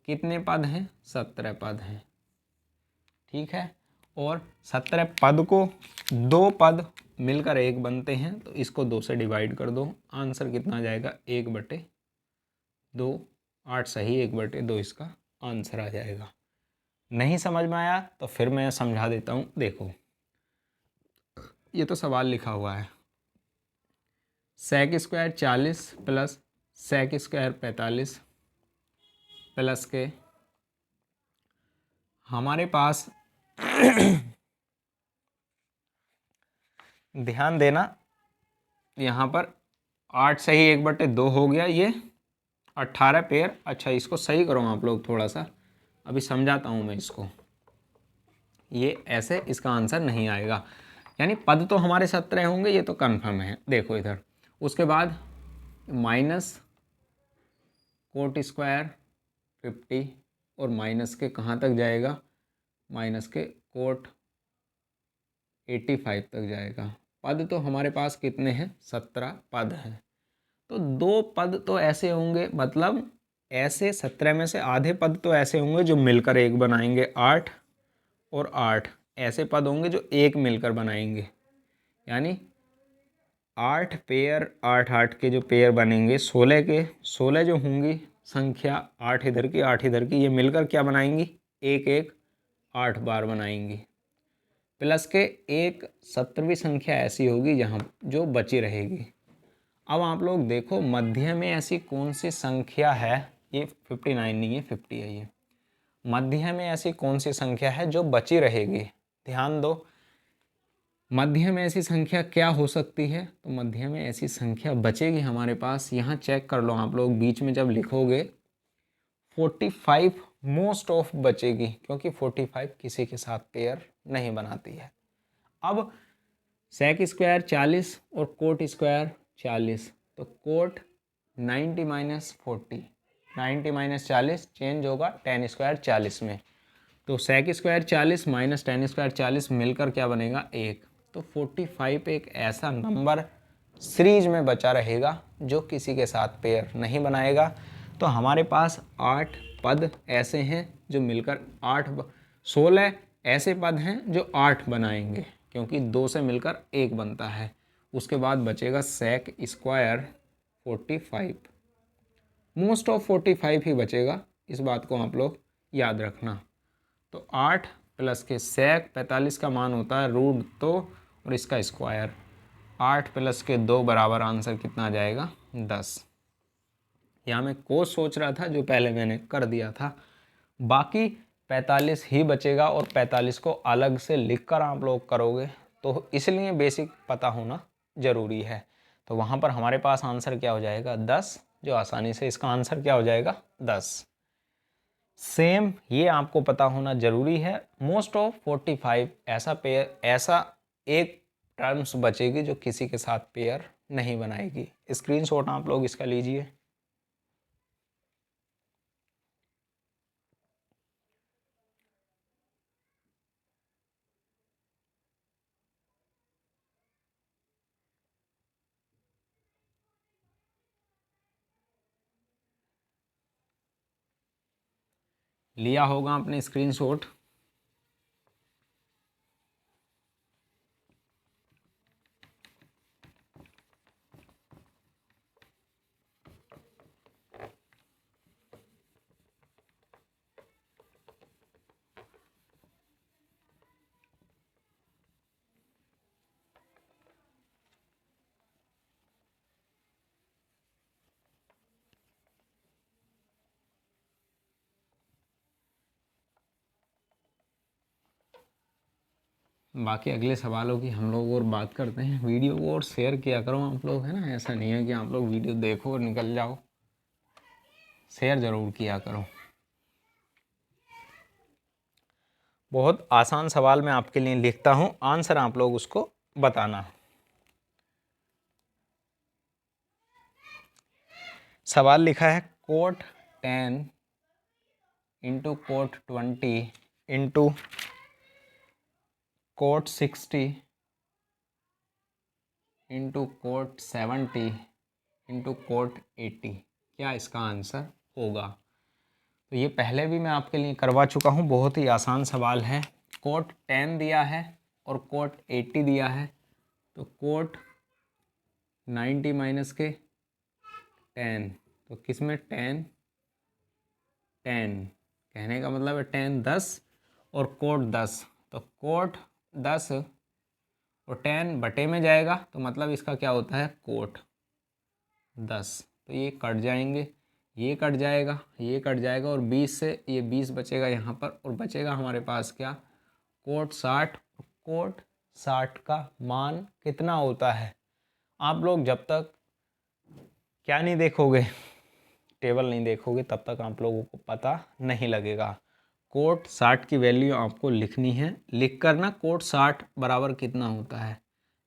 कितने पद हैं, 17 पद हैं, ठीक है। और 17 पद को 2 पद मिलकर 1 बनते हैं, तो इसको 2 से डिवाइड कर दो, आंसर कितना आ जाएगा, 1/2। 8 सही, 1/2 इसका आंसर आ जाएगा। नहीं समझ में आया तो फिर मैं समझा देता हूँ। देखो ये तो सवाल लिखा हुआ है, sec square 40 plus sec square 45 plus के हमारे पास ध्यान देना यहाँ पर 8 सही 1/2 हो गया, ये 18 पेयर। अच्छा इसको सही करो आप लोग थोड़ा सा, अभी समझाता हूँ मैं इसको। ये ऐसे इसका आंसर नहीं आएगा, यानी पद तो हमारे 17 होंगे, ये तो कन्फर्म है। देखो इधर, उसके बाद माइनस कोट स्क्वायर 50 और माइनस के कहाँ तक जाएगा, माइनस के कोट 85 तक जाएगा। पद तो हमारे पास कितने हैं, 17 पद हैं। तो 2 पद तो ऐसे होंगे, मतलब ऐसे 17 में से आधे पद तो ऐसे होंगे जो मिलकर 1 बनाएंगे, 8 और 8 ऐसे पद होंगे जो 1 मिलकर बनाएंगे, यानी 8 पेयर, 8 के जो पेयर बनेंगे, 16 के 16 जो होंगी संख्या, 8 इधर की 8 इधर की, ये मिलकर क्या बनाएंगी, 1 8 बार बनाएंगी। प्लस के एक 17वीं संख्या ऐसी होगी जहाँ जो बची रहेगी। अब आप लोग देखो मध्य में ऐसी कौन सी संख्या है, ये 59 नहीं है 50 है, ये मध्य में ऐसी कौन सी संख्या है जो बची रहेगी। ध्यान दो, मध्य में ऐसी संख्या क्या हो सकती है, तो मध्य में ऐसी संख्या बचेगी हमारे पास, यहाँ चेक कर लो आप लोग, बीच में जब लिखोगे 45 मोस्ट ऑफ बचेगी, क्योंकि 45 किसी के साथ पेयर नहीं बनाती है। अब सेक स्क्वायर 40 और कोट स्क्वायर 40, तो कोट 90 माइनस 40, 90 माइनस 40 चेंज होगा 10 स्क्वायर 40 में, तो सेक स्क्वायर 40 माइनस 10 स्क्वायर 40 मिलकर क्या बनेगा, 1। तो 45 एक ऐसा नंबर सीरीज में बचा रहेगा जो किसी के साथ पेयर नहीं बनाएगा। तो हमारे पास 8 पद ऐसे हैं जो मिलकर 16 ऐसे पद हैं जो 8 बनाएंगे, क्योंकि 2 से मिलकर 1 बनता है। उसके बाद बचेगा सेक स्क्वायर 45, मोस्ट ऑफ 45 ही बचेगा, इस बात को आप लोग याद रखना। तो 8 प्लस के सेक 45 का मान होता है √2 और इसका स्क्वायर, 8 प्लस के 2 बराबर आंसर कितना आ जाएगा, 10। यहाँ मैं कोस सोच रहा था जो पहले मैंने कर दिया था, बाकी 45 ही बचेगा और 45 को अलग से लिखकर आप लोग करोगे, तो इसलिए बेसिक पता होना ज़रूरी है। तो वहाँ पर हमारे पास आंसर क्या हो जाएगा 10, जो आसानी से इसका आंसर क्या हो जाएगा 10। सेम ये आपको पता होना ज़रूरी है, मोस्ट ऑफ 45 ऐसा पेयर, ऐसा एक टर्म्स बचेगी जो किसी के साथ पेयर नहीं बनाएगी। स्क्रीनशॉट आप लोग इसका लीजिए। लिया होगा आपने स्क्रीनशॉट। बाकी अगले सवालों की हम लोग और बात करते हैं। वीडियो को और शेयर किया करो आप लोग, है ना, ऐसा नहीं है कि आप लोग वीडियो देखो और निकल जाओ, शेयर ज़रूर किया करो। बहुत आसान सवाल मैं आपके लिए लिखता हूँ, आंसर आप लोग उसको बताना। सवाल लिखा है cot 10 into cot 20 into cot 60 into cot 70 into cot 80, क्या इसका आंसर होगा? तो ये पहले भी मैं आपके लिए करवा चुका हूँ, बहुत ही आसान सवाल है। कोट 10 दिया है और कोट 80 दिया है, तो कोट 90 माइनस के 10, तो किस में 10 10, कहने का मतलब है 10 10 और कोट 10, तो कोट 10 और 10 बटे में जाएगा, तो मतलब इसका क्या होता है कोट 10। तो ये कट जाएंगे, ये कट जाएगा, ये कट जाएगा और 20 से ये 20 बचेगा यहाँ पर, और बचेगा हमारे पास क्या कोट 60। कोट 60 का मान कितना होता है? आप लोग जब तक क्या नहीं देखोगे, टेबल नहीं देखोगे, तब तक आप लोगों को पता नहीं लगेगा। कोट 60 की वैल्यू आपको लिखनी है, लिख कर ना कोट 60 बराबर कितना होता है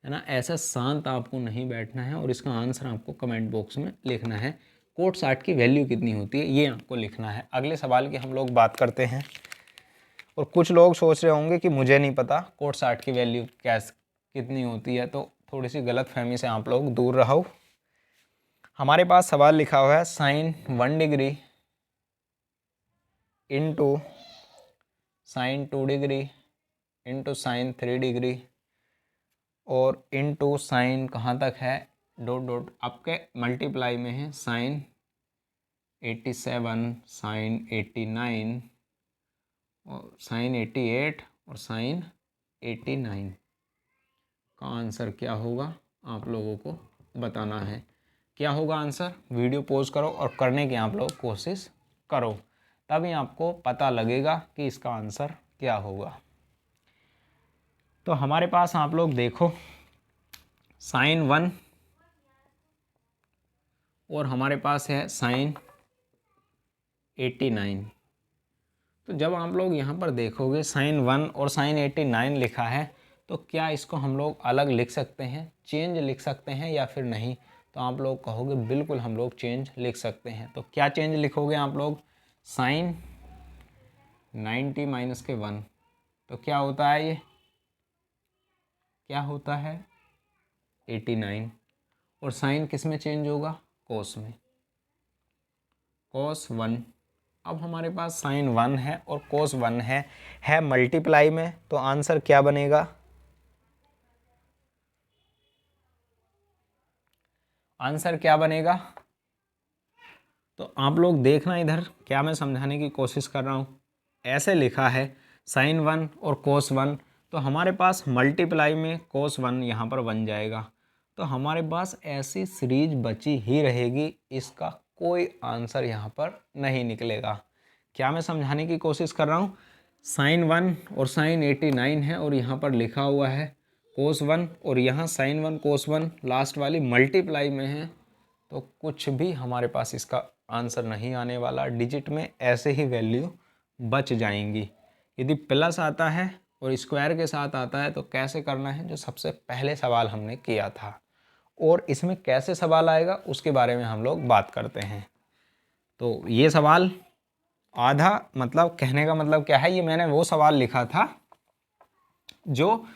ना, ऐसा शांत आपको नहीं बैठना है और इसका आंसर आपको कमेंट बॉक्स में लिखना है। कोट 60 की वैल्यू कितनी होती है ये आपको लिखना है। अगले सवाल की हम लोग बात करते हैं। और कुछ लोग सोच रहे होंगे कि मुझे नहीं पता कोट 60 की वैल्यू कितनी होती है, तो थोड़ी सी गलत फहमी से आप लोग दूर रहो। हमारे पास सवाल लिखा हुआ है sine 1 degree into sine 2 degree into sine 3 degree और इंटू साइन कहाँ तक है डॉट डॉट, आपके मल्टीप्लाई में है साइन 87, साइन 89 और साइन 88 और साइन 89 का आंसर क्या होगा आप लोगों को बताना है। क्या होगा आंसर? वीडियो पॉज करो और करने की आप लोग कोशिश करो, तभी आपको पता लगेगा कि इसका आंसर क्या होगा। तो हमारे पास आप लोग देखो साइन 1 और हमारे पास है साइन 89। तो जब आप लोग यहाँ पर देखोगे साइन 1 और साइन 89 लिखा है, तो क्या इसको हम लोग अलग लिख सकते हैं, चेंज लिख सकते हैं या फिर नहीं? तो आप लोग कहोगे बिल्कुल हम लोग चेंज लिख सकते हैं। तो क्या चेंज लिखोगे आप लोग? साइन 90 माइनस के 1, तो क्या होता है ये, क्या होता है 89, और साइन किस में चेंज होगा? कोस में, कोस 1। अब हमारे पास साइन 1 है और कोस 1 है मल्टीप्लाई में, तो आंसर क्या बनेगा? आंसर क्या बनेगा? तो आप लोग देखना इधर, क्या मैं समझाने की कोशिश कर रहा हूँ। ऐसे लिखा है साइन 1 और कोस 1, तो हमारे पास मल्टीप्लाई में कोस 1 यहाँ पर बन जाएगा, तो हमारे पास ऐसी सीरीज बची ही रहेगी, इसका कोई आंसर यहाँ पर नहीं निकलेगा। क्या मैं समझाने की कोशिश कर रहा हूँ, साइन 1 और साइन 89 है और यहाँ पर लिखा हुआ है कोस 1 और यहाँ साइन 1 कोस 1 लास्ट वाली मल्टीप्लाई में है, तो कुछ भी हमारे पास इसका आंसर नहीं आने वाला। डिजिट में ऐसे ही वैल्यू बच जाएंगी। यदि प्लस आता है और स्क्वायर के साथ आता है तो कैसे करना है, जो सबसे पहले सवाल हमने किया था, और इसमें कैसे सवाल आएगा उसके बारे में हम लोग बात करते हैं। तो ये सवाल आधा, मतलब कहने का मतलब क्या है, ये मैंने वो सवाल लिखा था जो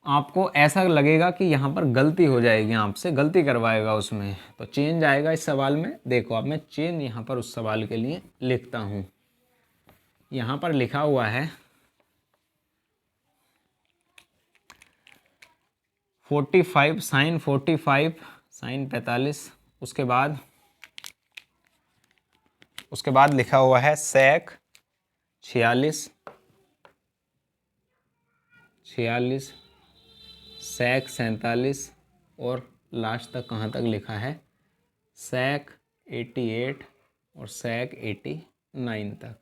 आपको ऐसा लगेगा कि यहाँ पर गलती हो जाएगी, आपसे गलती करवाएगा उसमें, तो चेंज आएगा इस सवाल में। देखो अब मैं चेंज यहाँ पर उस सवाल के लिए लिखता हूँ। यहाँ पर लिखा हुआ है 45 साइन 45 साइन 45, उसके बाद लिखा हुआ है सेक 46 सेक 47 और लास्ट तक कहाँ तक लिखा है सेक 88 और सेक 89 तक।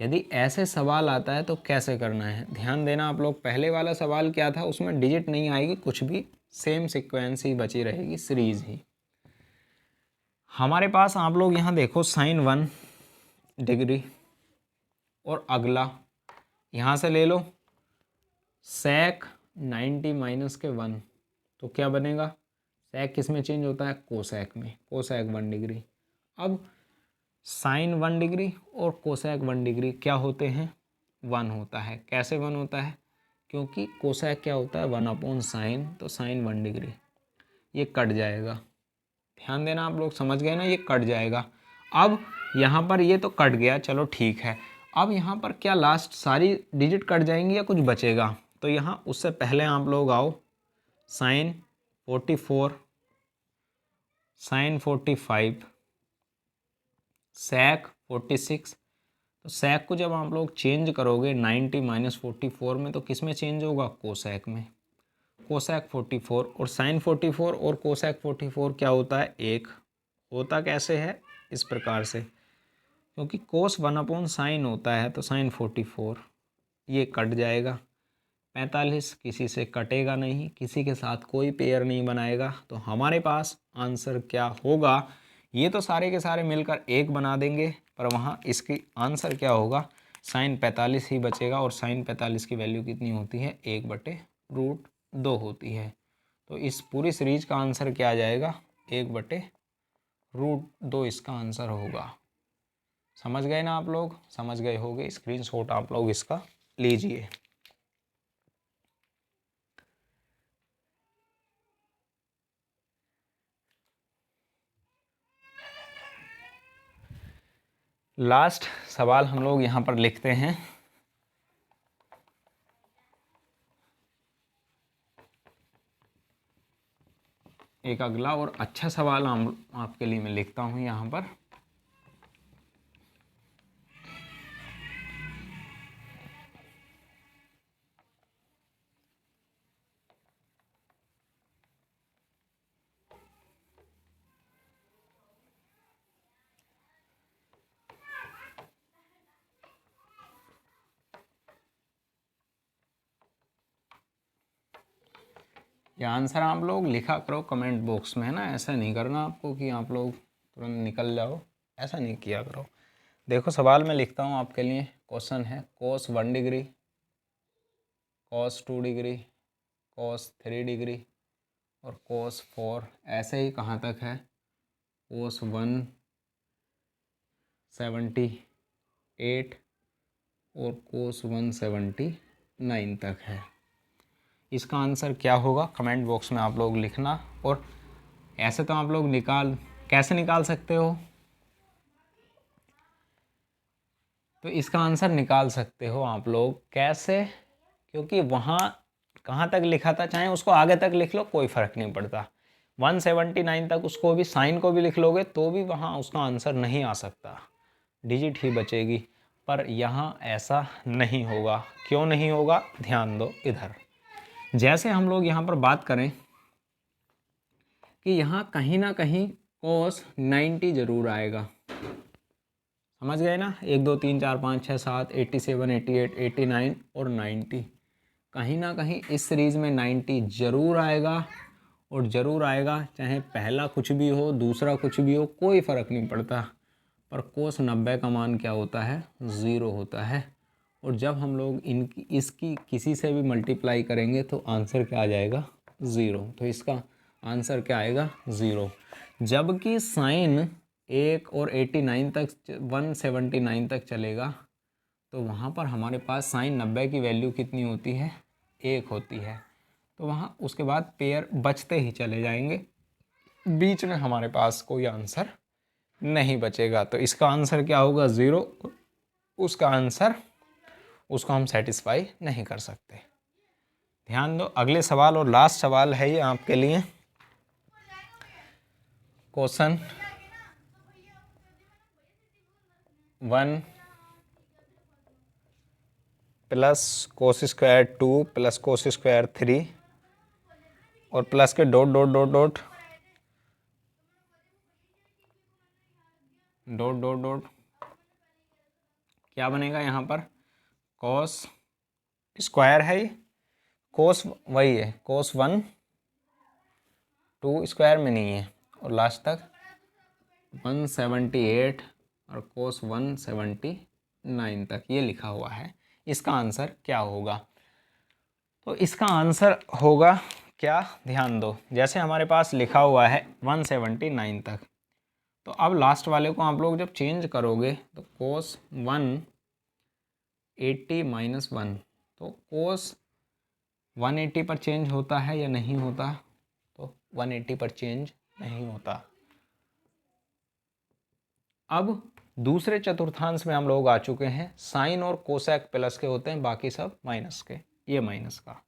यदि ऐसे सवाल आता है तो कैसे करना है, ध्यान देना आप लोग। पहले वाला सवाल क्या था, उसमें डिजिट नहीं आएगी, कुछ भी सेम सीक्वेंस ही बची रहेगी, सीरीज ही। हमारे पास आप लोग यहाँ देखो साइन 1 डिग्री और अगला यहाँ से ले लो सेक 90 माइनस के 1, तो क्या बनेगा, सेक किस में चेंज होता है, कोसेक में, कोसेक 1 डिग्री। अब साइन 1 डिग्री और कोसेक 1 डिग्री क्या होते हैं, 1 होता है। कैसे 1 होता है, क्योंकि कोसेक क्या होता है 1/साइन, तो साइन 1 डिग्री, ये कट जाएगा। ध्यान देना आप लोग, समझ गए ना, ये कट जाएगा। अब यहाँ पर ये तो कट गया, चलो ठीक है। अब यहाँ पर क्या लास्ट सारी डिजिट कट जाएंगी या कुछ बचेगा, तो यहाँ उससे पहले आप लोग आओ साइन 44 साइन 45 सेक 46, तो सेक को जब आप लोग चेंज करोगे 90 माइनस 44 में, तो किस में चेंज होगा, कोसेक में, कोसेक 44। और साइन 44 और कोसेक 44 क्या होता है, एक होता कैसे है, इस प्रकार से, क्योंकि कोस 1/साइन होता है, तो साइन 44 ये कट जाएगा। 45 किसी से कटेगा नहीं, किसी के साथ कोई पेयर नहीं बनाएगा, तो हमारे पास आंसर क्या होगा, ये तो सारे के सारे मिलकर एक बना देंगे, पर वहाँ इसकी आंसर क्या होगा, साइन 45 ही बचेगा। और साइन 45 की वैल्यू कितनी होती है, 1/√2 होती है। तो इस पूरी सीरीज का आंसर क्या आ जाएगा, 1/√2 इसका आंसर होगा। समझ गए ना आप लोग, समझ गए होगे, स्क्रीनशॉट आप लोग इसका लीजिए। लास्ट सवाल हम लोग यहाँ पर लिखते हैं, एक अगला और अच्छा सवाल आपके लिए मैं लिखता हूँ यहाँ पर। ये आंसर आप लोग लिखा करो कमेंट बॉक्स में, है ना, ऐसा नहीं करना आपको कि आप लोग तुरंत निकल जाओ, ऐसा नहीं किया करो। देखो सवाल मैं लिखता हूँ आपके लिए, क्वेश्चन है कोस 1 डिग्री, कोस 2 डिग्री, कोस 3 डिग्री और कोस 4, ऐसे ही कहाँ तक है, कोस 178 और कोस 179 तक है। इसका आंसर क्या होगा, कमेंट बॉक्स में आप लोग लिखना। और ऐसे तो आप लोग कैसे निकाल सकते हो, तो इसका आंसर निकाल सकते हो आप लोग कैसे, क्योंकि वहाँ कहाँ तक लिखा था, चाहे उसको आगे तक लिख लो कोई फ़र्क नहीं पड़ता, 179 तक उसको भी साइन को भी लिख लोगे तो भी वहाँ उसका आंसर नहीं आ सकता, डिजिट ही बचेगी। पर यहाँ ऐसा नहीं होगा, क्यों नहीं होगा, ध्यान दो इधर। जैसे हम लोग यहाँ पर बात करें कि यहाँ कहीं ना कहीं cos 90 जरूर आएगा, समझ गए ना, 1 2 3 4 5 6 7 87 88 89 और 90। कहीं ना कहीं इस सीरीज़ में 90 ज़रूर आएगा, और ज़रूर आएगा, चाहे पहला कुछ भी हो दूसरा कुछ भी हो, कोई फ़र्क नहीं पड़ता। पर कोस 90 का मान क्या होता है? 0 होता है। और जब हम लोग इसकी किसी से भी मल्टीप्लाई करेंगे तो आंसर क्या आ जाएगा? 0। तो इसका आंसर क्या आएगा? 0। जबकि साइन 1 और 89 तक 179 तक चलेगा, तो वहाँ पर हमारे पास साइन 90 की वैल्यू कितनी होती है? 1 होती है। तो वहाँ उसके बाद पेयर बचते ही चले जाएंगे, बीच में हमारे पास कोई आंसर नहीं बचेगा। तो इसका आंसर क्या होगा? 0। उसका आंसर, उसको हम सेटिस्फाई नहीं कर सकते। ध्यान दो, अगले सवाल और लास्ट सवाल है ये आपके लिए। Question 1 plus cos square 2 plus cos square 3 और प्लस के dot dot dot dot dot dot dot क्या बनेगा यहाँ पर? कोस स्क्वायर है, कोस वही है, कोस 1 2 स्क्वायर में नहीं है, और लास्ट तक 178 और कोस 179 तक ये लिखा हुआ है। इसका आंसर क्या होगा? तो इसका आंसर होगा क्या? ध्यान दो, जैसे हमारे पास लिखा हुआ है 179 तक, तो अब लास्ट वाले को आप लोग जब चेंज करोगे तो कोस 180 माइनस 1, तो कोस 180 पर चेंज होता है या नहीं होता? तो 180 पर चेंज नहीं होता। अब दूसरे चतुर्थांश में हम लोग आ चुके हैं। साइन और कोसेक प्लस के होते हैं, बाकी सब माइनस के। ये माइनस का,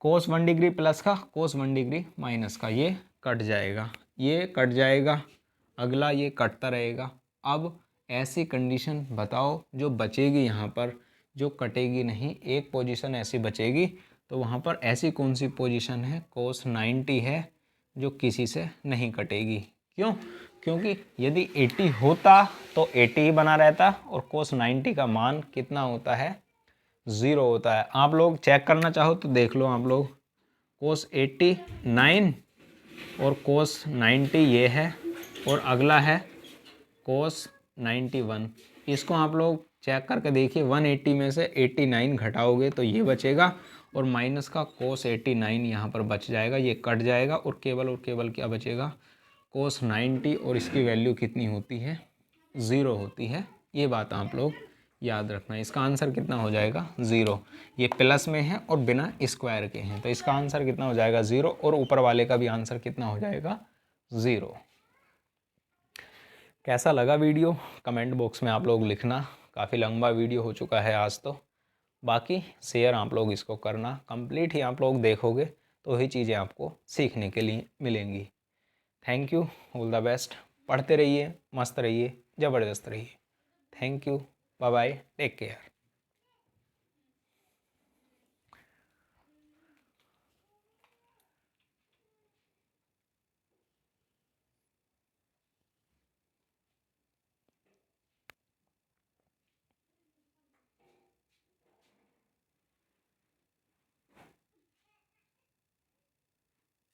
कोस 1 डिग्री प्लस का, कोस 1 डिग्री माइनस का, ये कट जाएगा, ये कट जाएगा, अगला ये कटता रहेगा। अब ऐसी कंडीशन बताओ जो बचेगी यहाँ पर, जो कटेगी नहीं, एक पोजीशन ऐसी बचेगी, तो वहाँ पर ऐसी कौन सी पोजीशन है? कोस 90 है, जो किसी से नहीं कटेगी। क्यों? क्योंकि यदि 80 होता तो 80 ही बना रहता, और कोस 90 का मान कितना होता है? 0 होता है। आप लोग चेक करना चाहो तो देख लो, आप लोग कोस 89 और कोस 90 ये है, और अगला है कोस 91। इसको आप लोग चेक करके देखिए, 180 में से 89 घटाओगे तो ये बचेगा, और माइनस का कोस 89 यहाँ पर बच जाएगा, ये कट जाएगा, और केवल क्या बचेगा? कोस 90, और इसकी वैल्यू कितनी होती है? 0 होती है। ये बात आप लोग याद रखना। इसका आंसर कितना हो जाएगा? 0। ये प्लस में है और बिना स्क्वायर के हैं, तो इसका आंसर कितना हो जाएगा? 0। और ऊपर वाले का भी आंसर कितना हो जाएगा? 0। कैसा लगा वीडियो? कमेंट बॉक्स में आप लोग लिखना। काफ़ी लंबा वीडियो हो चुका है आज तो। बाकी शेयर आप लोग इसको करना, कंप्लीट ही आप लोग देखोगे तो ही चीज़ें आपको सीखने के लिए मिलेंगी। Thank you, all the best. पढ़ते रहिए, मस्त रहिए, ज़बरदस्त रहिए। Thank you, bye bye, take care.